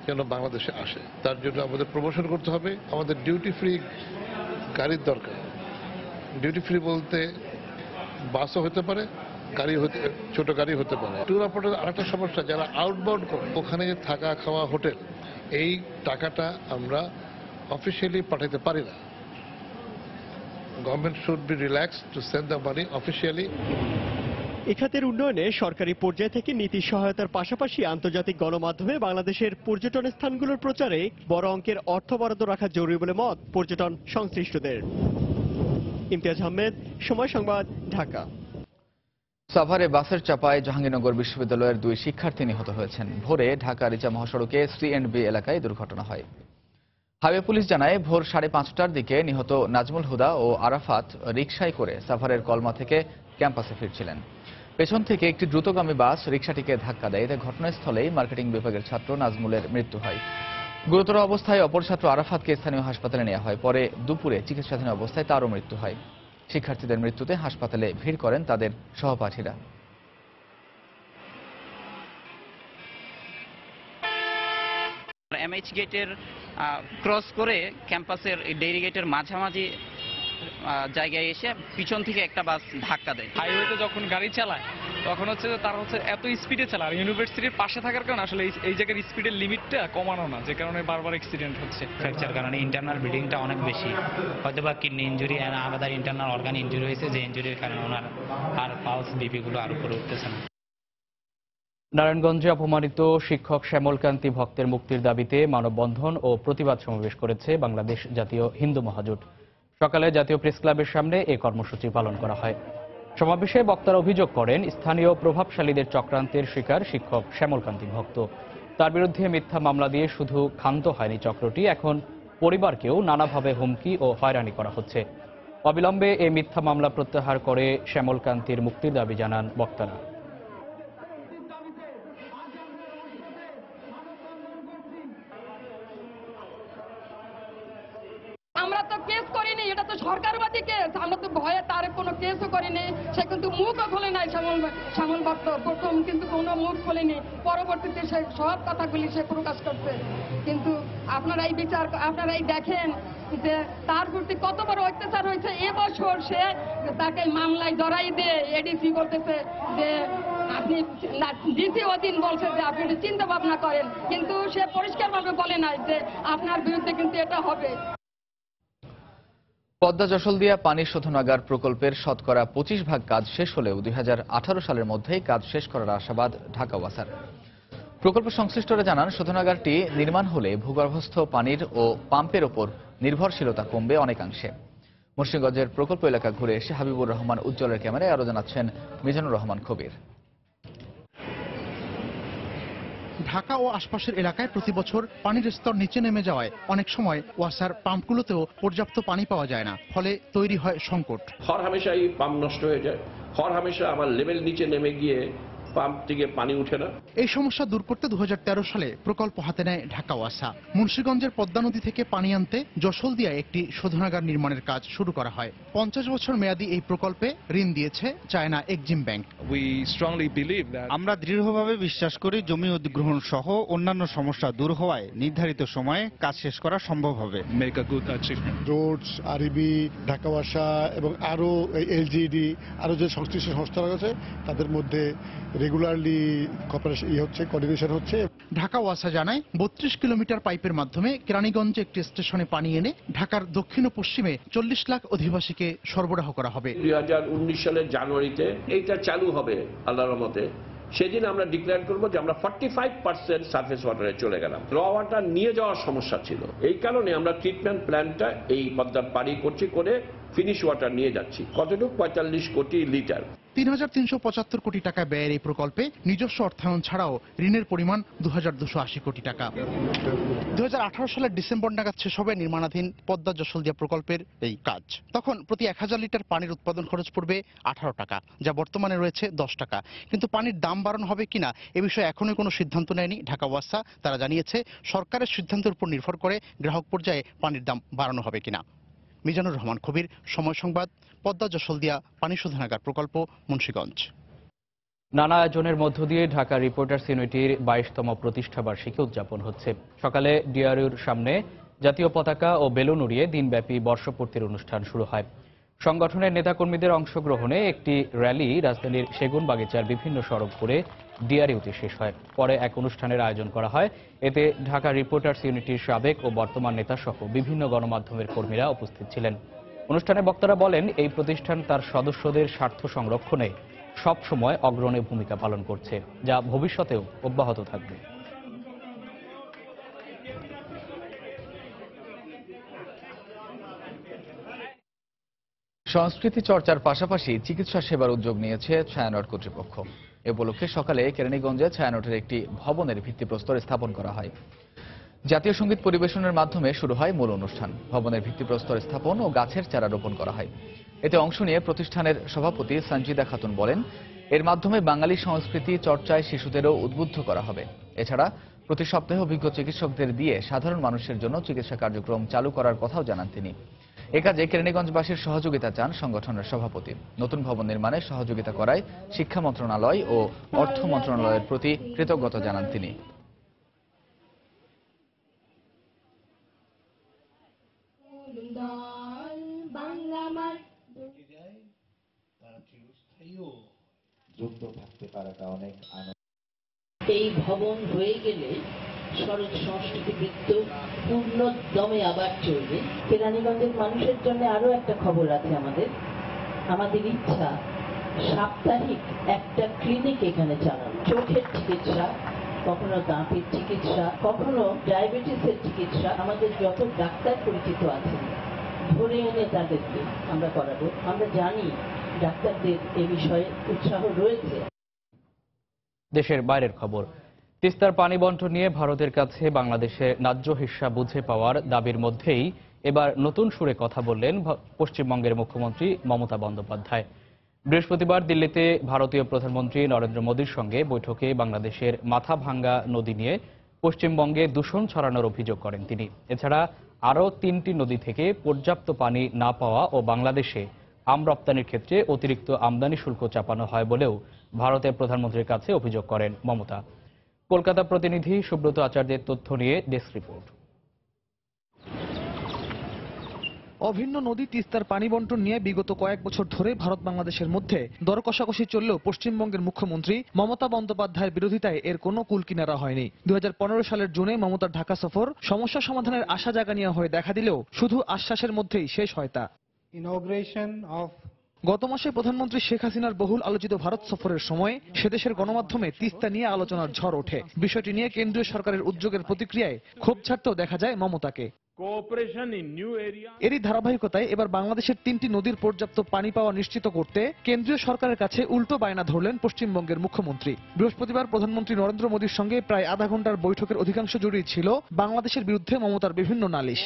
যেন বাংলাদেশে আসে, তার জন্য আমাদের প্রমোশন করতে হবে। আমাদের ডিউটি ফ্রি গাড়ির দরকার। ডিউটি ফ্রি বলতে বাসও হতে পারে, ছোট গাড়ি হতে পারে। ট্যুর অপারেটর আরেকটা সমস্যা, যারা আউটবাউন্ড করে ওখানে থাকা খাওয়া হোটেল, এই টাকাটা আমরা অফিসিয়ালি পাঠাতে পারি না। Government should be relax to send the money officially. এ খাতের উন্নয়নে সরকারি পর্যায় থেকে নীতি সহায়তার পাশাপাশি আন্তর্জাতিক গণমাধ্যমে বাংলাদেশের পর্যটন স্থানগুলোর প্রচারে বড় অঙ্কের অর্থ বরাদ্দ রাখা জরুরি বলে মত পর্যটন সংশ্লিষ্টদের। ইমতিয়াজ আহমেদ, সময় সংবাদ, ঢাকা। সাভারে বাসের চাপায় জাহাঙ্গীরনগর বিশ্ববিদ্যালয়ের 2 শিক্ষার্থী নিহত হয়েছেন। ভোরে ঢাকা রিচা মহাসড়কে C&B এলাকায় দুর্ঘটনা হয়। হাইওয়ে পুলিশ জানায় ভোর 5:30টার দিকে নিহত নাজমুল হুদা ও আরাফাত রিকশায় করে সাভারের কলমা থেকে ক্যাম্পাসে ফিরছিলেন। পেছন থেকে একটি দ্রুতগামী বাস রিকশাটিকে ধাক্কা দেয়। এতে ঘটনাস্থলেই মার্কেটিং বিভাগের ছাত্র নাজমুলের মৃত্যু হয়। গুরুতর অবস্থায় অপর ছাত্র আরাফাতকে স্থানীয় হাসপাতালে নেওয়া হয়। পরে দুপুরে চিকিৎসাধীন অবস্থায় তারও মৃত্যু হয়। শিক্ষার্থীদের মৃত্যুতে হাসপাতালে ভিড় করেন তাদের সহপাঠীরা। MH গেটের ক্রস করে ক্যাম্পাসের ডেইরি গেটের মাঝামাঝি জায়গায় এসে পিছন থেকে একটা বাস ধাক্কা দেয়। হাইওয়েতে যখন গাড়ি চালায় তখন হচ্ছে যে তারা হচ্ছে এত স্পিডে চালা, আর ইউনিভার্সিটির পাশে থাকার কারণে আসলে এই জায়গার স্পিডের লিমিটটা কমানো না, যে কারণে বারবার অ্যাক্সিডেন্ট হচ্ছে। ফ্র্যাকচার কারণে ইন্টারনাল ব্লিডিংটা অনেক বেশি, হয়তো বা কিডনি ইঞ্জুরি আলাদা ইন্টারনাল অর্গান ইঞ্জুরি হয়েছে, যে ইঞ্জুরির কারণে ওনার আর পালস বিপিগুলো আর উপরে উঠতেছে না। নারায়ণগঞ্জে অপমানিত শিক্ষক শ্যামলকান্তি ভক্তের মুক্তির দাবিতে মানববন্ধন ও প্রতিবাদ সমাবেশ করেছে বাংলাদেশ জাতীয় হিন্দু মহাজোট। সকালে জাতীয় প্রেস ক্লাবের সামনে এ কর্মসূচি পালন করা হয়। সমাবেশে বক্তারা অভিযোগ করেন, স্থানীয় প্রভাবশালীদের চক্রান্তের শিকার শিক্ষক শ্যামলকান্তি ভক্ত। তার বিরুদ্ধে মিথ্যা মামলা দিয়ে শুধু ক্ষান্ত হয়নি চক্রটি, এখন পরিবারকেও নানাভাবে হুমকি ও হয়রানি করা হচ্ছে। অবিলম্বে এই মিথ্যা মামলা প্রত্যাহার করে শ্যামলকান্তির মুক্তির দাবি জানান বক্তারা। আমরা তো কেস করিনি, এটা তো সরকারবাদী কেস, আমরা তো ভয়ে তার কোনো কেসও করিনি। সে কিন্তু মুখও খোলে নাই শ্যামল ভক্ত, প্রথম কিন্তু কোনো মুখ খোলেনি, পরবর্তীতে সে সব কথাগুলি সে প্রকাশ করছে। কিন্তু আপনারাই দেখেন যে তার প্রতি কত বড় অত্যাচার হয়েছে। এবছর সে তাকে মামলায় জড়াই দিয়ে এডিসি বলতেছে যে আপনি, ডিসি ওদিন বলছে যে আপনি চিন্তা ভাবনা করেন, কিন্তু সে পরিষ্কারভাবে বলে নাই যে আপনার বিরুদ্ধে কিন্তু এটা হবে। পদ্মা যশোলদিয়া পানি শোধনাগার প্রকল্পের শতকরা 25% কাজ শেষ হলেও 2018 সালের মধ্যেই কাজ শেষ করার আশাবাদ ঢাকা ওয়াসার। প্রকল্প সংশ্লিষ্টরা জানান, শোধনাগারটি নির্মাণ হলে ভূগর্ভস্থ পানির ও পাম্পের ওপর নির্ভরশীলতা কমবে অনেকাংশে। মুন্সিগঞ্জের প্রকল্প এলাকা ঘুরে এসে হাবিবুর রহমান উজ্জ্বলের ক্যামেরায় আরো জানাচ্ছেন মিজানুর রহমান কবির। ঢাকা ও আশপাশের এলাকায় প্রতি বছর পানির স্তর নিচে নেমে যাওয়ায় অনেক সময় ওয়াসার পাম্পগুলোতেও পর্যাপ্ত পানি পাওয়া যায় না, ফলে তৈরি হয় সংকট। হর হামেশাই পাম্প নষ্ট হয়ে যায়, হর হামেশা আমার লেভেল নিচে নেমে গিয়ে পাম্প থেকে পানি উঠে না। এই সমস্যা দূর করতে 2013 সালে প্রকল্প হাতে নেয় ঢাকা ওয়াসা। মুন্সিগঞ্জের পদ্মা নদী থেকে পানি আনতে যশোলদিয়ায় একটি শোধনাগার নির্মাণের কাজ শুরু করা হয়। 50 বছর মেয়াদী এই প্রকল্পে ঋণ দিয়েছে চায়না এক্সিম ব্যাংক। আমরা দৃঢ়ভাবে বিশ্বাস করি জমি অধিগ্রহণ সহ অন্যান্য সমস্যা দূর হওয়ায় নির্ধারিত সময়ে কাজ শেষ করা সম্ভব হবে। রোডস, আরইবি, ঢাকা ওয়াসা এবং আরো এলজিডি আরো যে সংশ্লিষ্ট সংস্থা রয়েছে তাদের মধ্যে রেগুলারলি কোঅর্ডিনেশন হচ্ছে। ঢাকা ওয়াসা জানায় 32 কিলোমিটার পাইপের মাধ্যমে কেরানীগঞ্জে একটি স্টেশনে পানি এনে ঢাকার দক্ষিণ ও পশ্চিমে 40 লাখ অধিবাসীকে সরবরাহ করা হবে। 2019 সালের জানুয়ারিতে এইটা চালু হবে আল্লাহর রহমতে। সেদিন আমরা ডিক্লেয়ার করব যে আমরা 45% সারফেস ওয়াটারে চলে গেলাম। র ওয়াটার নিয়ে যাওয়ার সমস্যা ছিল, এই কারণে আমরা ট্রিটমেন্ট প্ল্যান্টটা এই পদ্মার পাড়ি করছি করে ফিনিশ ওয়াটার নিয়ে যাচ্ছি। কতটুকু? 45 কোটি লিটার। 3375 কোটি টাকা ব্যয়ের এই প্রকল্পে নিজস্ব অর্থায়ন ছাড়াও ঋণের পরিমাণ 2280 কোটি টাকা। 2018 সালের ডিসেম্বর নাগাদ শেষ হবে নির্মাণাধীন পদ্মা যশোলদিয়া প্রকল্পের এই কাজ। তখন প্রতি 1000 লিটার পানির উৎপাদন খরচ পড়বে 18 টাকা, যা বর্তমানে রয়েছে 10 টাকা। কিন্তু পানির দাম বাড়ানো হবে কিনা এ বিষয়ে এখনই কোনো সিদ্ধান্ত নেয়নি ঢাকা ওয়াসা। তারা জানিয়েছে সরকারের সিদ্ধান্তের উপর নির্ভর করে গ্রাহক পর্যায়ে পানির দাম বাড়ানো হবে কিনা। মিজানুর রহমান কবির, সময় সংবাদ, পদ্মা যশোলদিয়া পানি শোধনাগার প্রকল্প, মুন্সিগঞ্জ। নানা আয়োজনের মধ্য দিয়ে ঢাকা রিপোর্টার্স ইউনিটির 22তম প্রতিষ্ঠা বার্ষিকী উদযাপন হচ্ছে। সকালে ডিআরইউর সামনে জাতীয় পতাকা ও বেলুন উড়িয়ে দিনব্যাপী বর্ষপূর্তির অনুষ্ঠান শুরু হয়। সংগঠনের নেতাকর্মীদের অংশগ্রহণে একটি র্যালি রাজধানীর সেগুনবাগিচার বিভিন্ন সড়ক ঘুরে ডিআরইউতে শেষ হয়। পরে এক অনুষ্ঠানের আয়োজন করা হয়। এতে ঢাকা রিপোর্টার্স ইউনিটির সাবেক ও বর্তমান নেতাসহ বিভিন্ন গণমাধ্যমের কর্মীরা উপস্থিত ছিলেন। অনুষ্ঠানে বক্তারা বলেন, এই প্রতিষ্ঠান তার সদস্যদের স্বার্থ সংরক্ষণে সবসময় অগ্রণী ভূমিকা পালন করছে, যা ভবিষ্যতেও অব্যাহত থাকবে। সংস্কৃতি চর্চার পাশাপাশি চিকিৎসা সেবার উদ্যোগ নিয়েছে ছায়ানট কর্তৃপক্ষ। এ উপলক্ষে সকালে কেরানীগঞ্জে ছায়ানটের একটি ভবনের ভিত্তিপ্রস্তর স্থাপন করা হয়। জাতীয় সঙ্গীত পরিবেশনের মাধ্যমে শুরু হয় মূল অনুষ্ঠান। ভবনের ভিত্তিপ্রস্তর স্থাপন ও গাছের চারা রোপণ করা হয়। এতে অংশ নিয়ে প্রতিষ্ঠানের সভাপতি সঞ্জিদা খাতুন বলেন, এর মাধ্যমে বাঙালি সংস্কৃতি চর্চায় শিশুদেরও উদ্বুদ্ধ করা হবে। এছাড়া প্রতি সপ্তাহে অভিজ্ঞ চিকিৎসকদের দিয়ে সাধারণ মানুষের জন্য চিকিৎসা কার্যক্রম চালু করার কথাও জানান তিনি। এ কাজে কেরানীগঞ্জবাসীর সহযোগিতা চান সংগঠনের সভাপতি। নতুন ভবন নির্মাণে সহযোগিতা করায় শিক্ষা মন্ত্রণালয় ও অর্থ মন্ত্রণালয়ের প্রতি কৃতজ্ঞতা জানান তিনি। যুক্ত থাকতে পারাটা অনেক আনন্দ। এই ভবন হয়ে গেলে সড়ক সংস্কৃতি বৃত্ত পূর্ণ দমে আবার চলবে। কেরানীগঞ্জের মানুষের জন্য আরো একটা খবর আছে আমাদের ইচ্ছা সাপ্তাহিক একটা ক্লিনিক এখানে চালানো, চোখের চিকিৎসা, কখনো দাঁতের চিকিৎসা, কখনো ডায়াবেটিসের চিকিৎসা। আমাদের যত ডাক্তার পরিচিত আছেন ধরে এনে তাদেরকে আমরা করাবো। আমরা জানি ডাক্তারদের এ বিষয়ে উৎসাহ রয়েছে। দেশের বাইরের খবর। তিস্তার পানি বন্টন নিয়ে ভারতের কাছে বাংলাদেশের ন্যায্য হিস্সা বুঝে পাওয়ার দাবির মধ্যেই এবার নতুন সুরে কথা বললেন পশ্চিমবঙ্গের মুখ্যমন্ত্রী মমতা বন্দ্যোপাধ্যায়। বৃহস্পতিবার দিল্লিতে ভারতীয় প্রধানমন্ত্রী নরেন্দ্র মোদীর সঙ্গে বৈঠকে বাংলাদেশের মাথাভাঙ্গা নদী নিয়ে পশ্চিমবঙ্গে দূষণ ছড়ানোর অভিযোগ করেন তিনি। এছাড়া আরও 3টি নদী থেকে পর্যাপ্ত পানি না পাওয়া ও বাংলাদেশে আম রপ্তানির ক্ষেত্রে অতিরিক্ত আমদানি শুল্ক চাপানো হয় বলেও ভারতের প্রধানমন্ত্রীর কাছে অভিযোগ করেন মমতা। কলকাতা প্রতিনিধি সুব্রত আচার্যের তথ্য নিয়ে ডেস্ক রিপোর্ট। অভিন্ন নদী তিস্তার পানি বন্টন নিয়ে বিগত কয়েক বছর ধরে ভারত বাংলাদেশের মধ্যে দর কষাকষি চললেও পশ্চিমবঙ্গের মুখ্যমন্ত্রী মমতা বন্দ্যোপাধ্যায়ের বিরোধিতায় এর কোনো কুল কিনারা হয়নি। 2015 সালের জুনে মমতার ঢাকা সফর সমস্যা সমাধানের আশা জাগানিয়া হয়ে দেখা দিলেও শুধু আশ্বাসের মধ্যেই শেষ হয় তা। গত মাসে প্রধানমন্ত্রী শেখ হাসিনার বহুল আলোচিত ভারত সফরের সময় সেদেশের গণমাধ্যমে তিস্তা নিয়ে আলোচনার ঝড় ওঠে। বিষয়টি নিয়ে কেন্দ্রীয় সরকারের উদ্যোগের প্রতিক্রিয়ায় ক্ষোভ ছাড়তেও দেখা যায় মমতাকে। এরই ধারাবাহিকতায় এবার বাংলাদেশের 3টি নদীর পর্যাপ্ত পানি পাওয়া নিশ্চিত করতে কেন্দ্রীয় সরকারের কাছে উল্টো বায়না ধরলেন পশ্চিমবঙ্গের মুখ্যমন্ত্রী। বৃহস্পতিবার প্রধানমন্ত্রী নরেন্দ্র মোদীর সঙ্গে প্রায় আধা ঘন্টার বৈঠকের অধিকাংশ জুড়েই ছিল বাংলাদেশের বিরুদ্ধে মমতার বিভিন্ন নালিশ।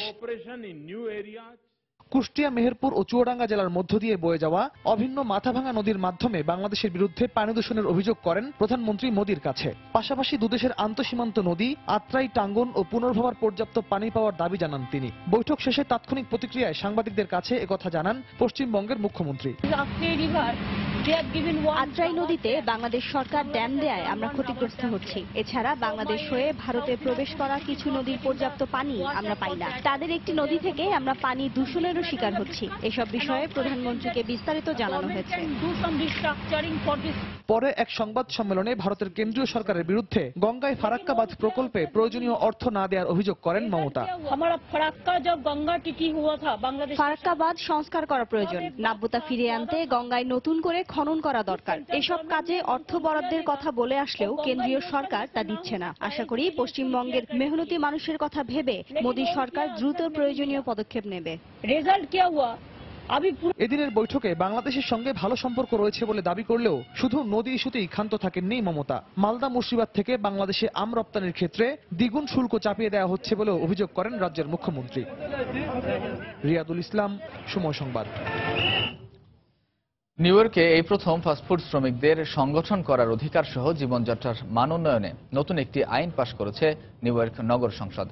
কুষ্টিয়া, মেহেরপুর ও চুয়াডাঙ্গা জেলার মধ্য দিয়ে বয়ে যাওয়া অভিন্ন মাথাভাঙ্গা নদীর মাধ্যমে বাংলাদেশের বিরুদ্ধে পানি দূষণের অভিযোগ করেন প্রধানমন্ত্রী মোদীর কাছে। পাশাপাশি দুদেশের আন্তঃসীমান্ত নদী আত্রাই, টাঙ্গন ও পুনর্ভবার পর্যাপ্ত পানি পাওয়ার দাবি জানান তিনি। বৈঠক শেষে তাৎক্ষণিক প্রতিক্রিয়ায় সাংবাদিকদের কাছে একথা জানান পশ্চিমবঙ্গের মুখ্যমন্ত্রী। আত্রাই নদীতে বাংলাদেশ সরকার ড্যাম দেয়ায় আমরা ক্ষতিগ্রস্ত হচ্ছি। এছাড়া বাংলাদেশ হয়ে ভারতে প্রবেশ করা কিছু নদীর পর্যাপ্ত পানি আমরা পাই না। তাদের একটি নদী থেকে আমরা পানি দূষণেরও শিকার হচ্ছি। এসব বিষয়ে প্রধানমন্ত্রীকে বিস্তারিত জানানো হয়েছে। পরে এক সংবাদ সম্মেলনে ভারতের কেন্দ্রীয় সরকারের বিরুদ্ধে গঙ্গায় ফারাক্কা বাঁধ প্রকল্পে প্রয়োজনীয় অর্থ না দেওয়ার অভিযোগ করেন মমতা। ফারাক্কা বাঁধ সংস্কার করা প্রয়োজন। নাব্যতা ফিরিয়ে আনতে গঙ্গায় নতুন করে খনন করা দরকার। এসব কাজে অর্থ বরাদ্দের কথা বলে আসলেও কেন্দ্রীয় সরকার তা দিচ্ছে না। আশা করি পশ্চিমবঙ্গের মেহনতি মানুষের কথা ভেবে মোদী সরকার দ্রুত প্রয়োজনীয় পদক্ষেপ নেবে। এদিনের বৈঠকে বাংলাদেশের সঙ্গে ভালো সম্পর্ক রয়েছে বলে দাবি করলেও শুধু নদী ইস্যুতেই ক্ষান্ত থাকেননি মমতা। মালদা, মুর্শিদাবাদ থেকে বাংলাদেশে আম রপ্তানির ক্ষেত্রে দ্বিগুণ শুল্ক চাপিয়ে দেওয়া হচ্ছে বলেও অভিযোগ করেন রাজ্যের মুখ্যমন্ত্রী। রিয়াদুল ইসলাম, সময় সংবাদ। নিউ ইয়র্কে এই প্রথম ফাস্টফুড শ্রমিকদের সংগঠন করার অধিকার সহ জীবনযাত্রার মান উন্নয়নে নতুন একটি আইন পাশ করেছে নিউ ইয়র্ক নগর সংসদ।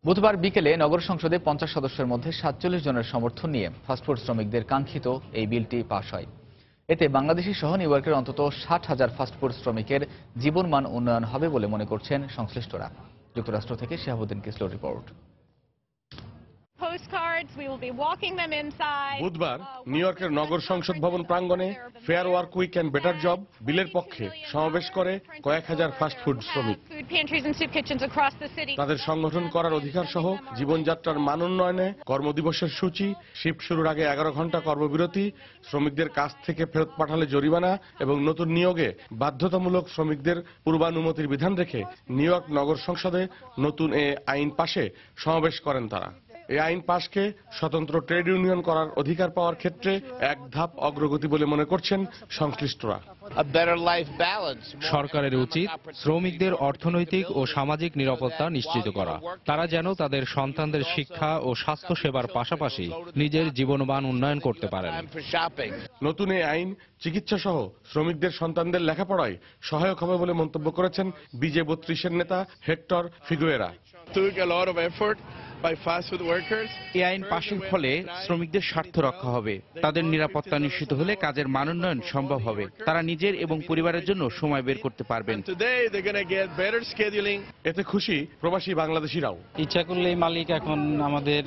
বুধবার বিকেলে নগর সংসদে 50 সদস্যের মধ্যে 47 জনের সমর্থন নিয়ে ফাস্টফুড শ্রমিকদের কাঙ্ক্ষিত এই বিলটি পাশ হয়। এতে বাংলাদেশি সহ নিউ ইয়র্কের অন্তত 60,000 ফাস্টফুড শ্রমিকের জীবনমান উন্নয়ন হবে বলে মনে করছেন সংশ্লিষ্টরা। যুক্তরাষ্ট্র থেকে শিহাবুদ্দিন কিসলোর রিপোর্ট। বুধবার নিউ ইয়র্কের নগর সংসদ ভবন প্রাঙ্গণে fair work week and better job বিলের পক্ষে সমাবেশ করে কয়েক হাজার ফাস্টফুড শ্রমিক। তাদের সংগঠন করার অধিকার সহ জীবনযাত্রার মান উন্নয়নে কর্মদিবসের সূচি, শিফট শুরুর আগে 11 ঘন্টা কর্মবিরতি, শ্রমিকদের কাছ থেকে ফেরত পাঠালে জরিমানা এবং নতুন নিয়োগে বাধ্যতামূলক শ্রমিকদের পূর্বানুমতির বিধান রেখে নিউ ইয়র্ক নগর সংসদে নতুন এ আইন পাশে সমাবেশ করেন তারা। এই আইন পাশকে স্বতন্ত্র ট্রেড ইউনিয়ন করার অধিকার পাওয়ার ক্ষেত্রে এক ধাপ অগ্রগতি বলে মনে করছেন সংশ্লিষ্টরা। সরকারের উচিত শ্রমিকদের অর্থনৈতিক ও সামাজিক নিরাপত্তা নিশ্চিত করা। তারা যেন তাদের সন্তানদের শিক্ষা ও স্বাস্থ্য সেবার পাশাপাশি নিজের জীবনমান উন্নয়ন করতে পারেন। নতুন এই আইন চিকিৎসা সহ শ্রমিকদের সন্তানদের লেখাপড়ায় সহায়ক হবে বলে মন্তব্য করেছেন বিজে 32-এর নেতা হেক্টর ফিগুয়েরা। এই আইন পাশের ফলে শ্রমিকদের স্বার্থ রক্ষা হবে, তাদের নিরাপত্তা নিশ্চিত হলে কাজের মান উন্নয়ন সম্ভব হবে, তারা নিজের এবং পরিবারের জন্য সময় বের করতে পারবেন। এতে খুশি প্রবাসী বাংলাদেশিরাও। ইচ্ছা করলেই মালিক এখন আমাদের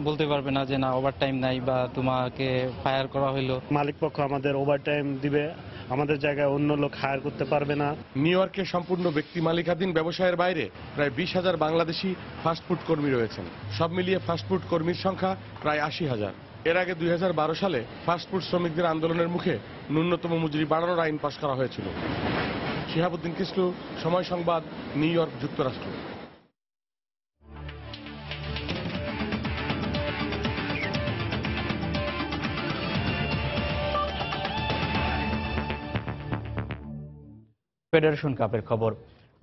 বলতে পারবে না যে না ওভারটাইম নাই বা তোমাকে ফায়ার করা হলো। মালিক পক্ষ আমাদের ওভারটাইম দিবে, আমাদের জায়গায় অন্য লোক হায়ার করতে পারবে না। নিউ ইয়র্কে সম্পূর্ণ ব্যক্তি মালিকাধীন ব্যবসায়ের বাইরে প্রায় 20,000 বাংলাদেশি ফাস্টফুড কর্মী রয়েছেন। সব মিলিয়ে ফাস্টফুড কর্মীর সংখ্যা প্রায় 80,000। এর আগে 2012 সালে ফাস্টফুড শ্রমিকদের আন্দোলনের মুখে ন্যূনতম মজুরি বাড়ানোর আইন পাশ করা হয়েছিল। শিহাবুদ্দিন কিসলু, সময় সংবাদ, নিউ ইয়র্ক, যুক্তরাষ্ট্র। ফেডারেশন কাপের খবর।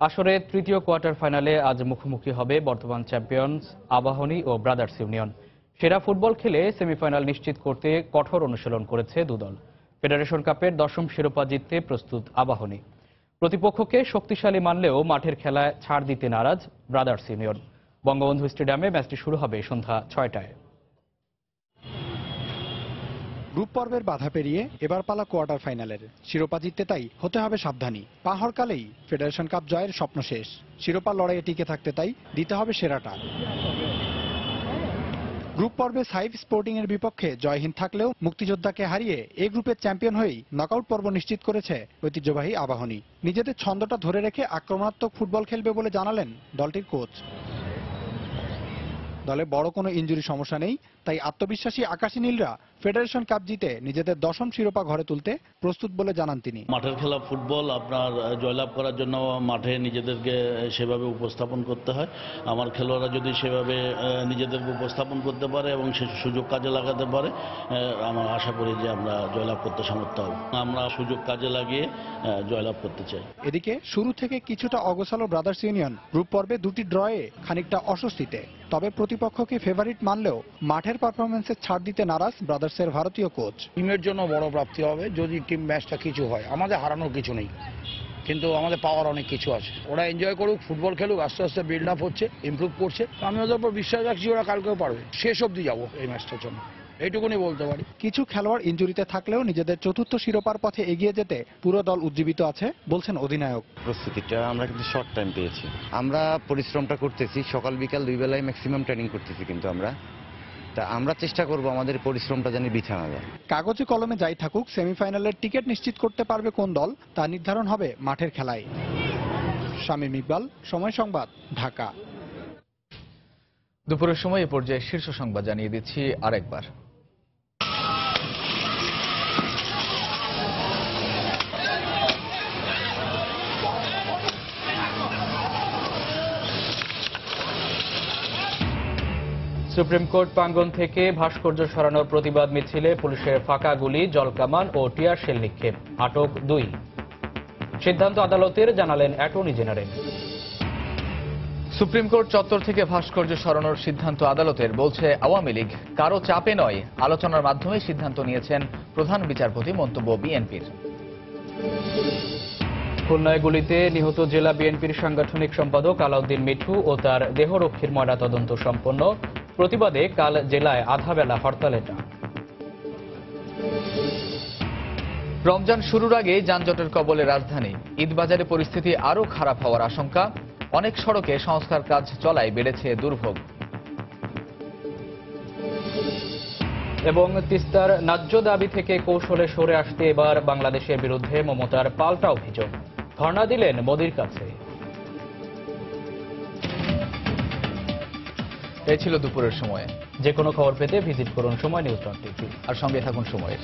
আসরে তৃতীয় কোয়ার্টার ফাইনালে আজ মুখোমুখি হবে বর্তমান চ্যাম্পিয়ন্স আবাহনী ও ব্রাদার্স ইউনিয়ন। সেরা ফুটবল খেলে সেমিফাইনাল নিশ্চিত করতে কঠোর অনুশীলন করেছে দুদল। ফেডারেশন কাপের 10ম শিরোপা জিততে প্রস্তুত আবাহনী। প্রতিপক্ষকে শক্তিশালী মানলেও মাঠের খেলায় ছাড় দিতে নারাজ ব্রাদার্স ইউনিয়ন। বঙ্গবন্ধু স্টেডিয়ামে ম্যাচটি শুরু হবে সন্ধ্যা 6টায়। গ্রুপ পর্বের বাধা পেরিয়ে এবার পালা কোয়ার্টার ফাইনালের। শিরোপা জিততে তাই হতে হবে সাবধানী। পা হরকালেই ফেডারেশন কাপ জয়ের স্বপ্ন শেষ। শিরোপা লড়াইয়ে টিকে থাকতে তাই দিতে হবে সেরাটা। গ্রুপ পর্বে সাইফ স্পোর্টিং এর বিপক্ষে জয়হীন থাকলেও মুক্তিযোদ্ধাকে হারিয়ে এ গ্রুপের চ্যাম্পিয়ন হয়েই নকআউট পর্ব নিশ্চিত করেছে ঐতিহ্যবাহী আবাহনী। নিজেদের ছন্দটা ধরে রেখে আক্রমণাত্মক ফুটবল খেলবে বলে জানালেন দলটির কোচ। দলে বড় কোনো ইনজুরি সমস্যা নেই, তাই আত্মবিশ্বাসী আকাশী নীলরা ফেডারেশন কাপ জিতে নিজেদের 10ম শিরোপা ঘরে তুলতে প্রস্তুত বলে জানান তিনি। মাঠের খেলা ফুটবল, আপনার জয়লাভ করার জন্য মাঠে নিজেদেরকে সেভাবে উপস্থাপন করতে হয়। আমার খেলোয়াড়রা যদি সেভাবে নিজেদেরকে উপস্থাপন করতে পারে এবং সে সুযোগ কাজে লাগাতে পারে, আমরা আশা করি যে আমরা জয়লাভ করতে সমর্থ হব। আমরা সুযোগ কাজে লাগিয়ে জয়লাভ করতে চাই। এদিকে শুরু থেকে কিছুটা অগোছালো ব্রাদার্স ইউনিয়ন গ্রুপ পর্বে 2টি ড্রয়ে খানিকটা অস্বস্তিতে। তবে প্রতিপক্ষকে ফেভারিট মানলেও মাঠের পারফরমেন্সে ছাড় দিতে নারাজ ব্রাদার্সের ভারতীয় কোচ। টিমের জন্য বড় প্রাপ্তি হবে যদি টিম ম্যাচটা কিছু হয়। আমাদের হারানোর কিছু নেই, কিন্তু আমাদের পাওয়ার অনেক কিছু আছে। ওরা এনজয় করুক, ফুটবল খেলুক, আস্তে আস্তে বিল্ড আপ হচ্ছে, ইমপ্রুভ করছে। আমি ওদের উপর বিশ্বাস রাখছি ওরা কালকেও পারবে। শেষ অবধি যাবো এই ম্যাচটার জন্য, এইটুকুনি বলতে পারি। কিছু খেলোয়াড় ইনজুরিতে থাকলেও নিজেদের 4র্থ শিরোপার পথে এগিয়ে যেতে পুরো দল উজ্জীবিত আছে বলছেন অধিনায়ক। প্রস্তুতিটা আমরা কিন্তু শর্ট টাইম পেয়েছি। আমরা পরিশ্রমটা করতেছি, সকাল বিকাল 2 বেলায় ম্যাক্সিমাম ট্রেনিং করতেছি, কিন্তু আমরা চেষ্টা করব আমাদের পরিশ্রমটা যেন বৃথা না যায়। কাগজে কলমে যাই থাকুক, সেমিফাইনালের টিকিট নিশ্চিত করতে পারবে কোন দল তা নির্ধারণ হবে মাঠের খেলায়। শামীম ইকবাল, সময় সংবাদ, ঢাকা। দুপুরের সময় এ পর্যায়ে শীর্ষ সংবাদ জানিয়ে দিচ্ছি আরেকবার। সুপ্রিম কোর্ট প্রাঙ্গণ থেকে ভাস্কর্য সরানোর প্রতিবাদ মিছিলে পুলিশের ফাঁকা গুলি, জলকামান ও টিয়ার শেল নিক্ষেপ। আটক 2। সিদ্ধান্ত আদালতের, জানালেন অ্যাটর্নি জেনারেল। সুপ্রিম কোর্ট চত্বর থেকে ভাস্কর্য সরানোর সিদ্ধান্ত আদালতের, বলছে আওয়ামী লীগ। কারো চাপে নয়, আলোচনার মাধ্যমে সিদ্ধান্ত নিয়েছেন প্রধান বিচারপতি। মন্তব্য বিএনপির। খুলনায় গুলিতে নিহত জেলা বিএনপির সাংগঠনিক সম্পাদক আলাউদ্দিন মিঠু ও তার দেহরক্ষীর ময়নাতদন্ত সম্পন্ন। প্রতিবাদে কাল জেলায় আধা বেলা হরতালের ডাক। রমজান শুরুর আগে যানজটের কবলে রাজধানী। ঈদবাজারে পরিস্থিতি আরও খারাপ হওয়ার আশঙ্কা। অনেক সড়কে সংস্কার কাজ চলায় বেড়েছে দুর্ভোগ। এবং তিস্তার ন্যায্য দাবি থেকে কৌশলে সরে আসতে এবার বাংলাদেশের বিরুদ্ধে মমতার পাল্টা অভিযোগ। ধর্ণা দিলেন মোদির কাছে। এই ছিল দুপুরের সময়ে। যে কোনো খবর পেতে ভিজিট করুন সময় নিউজ.টিভি আর সঙ্গে থাকুন সময়ের।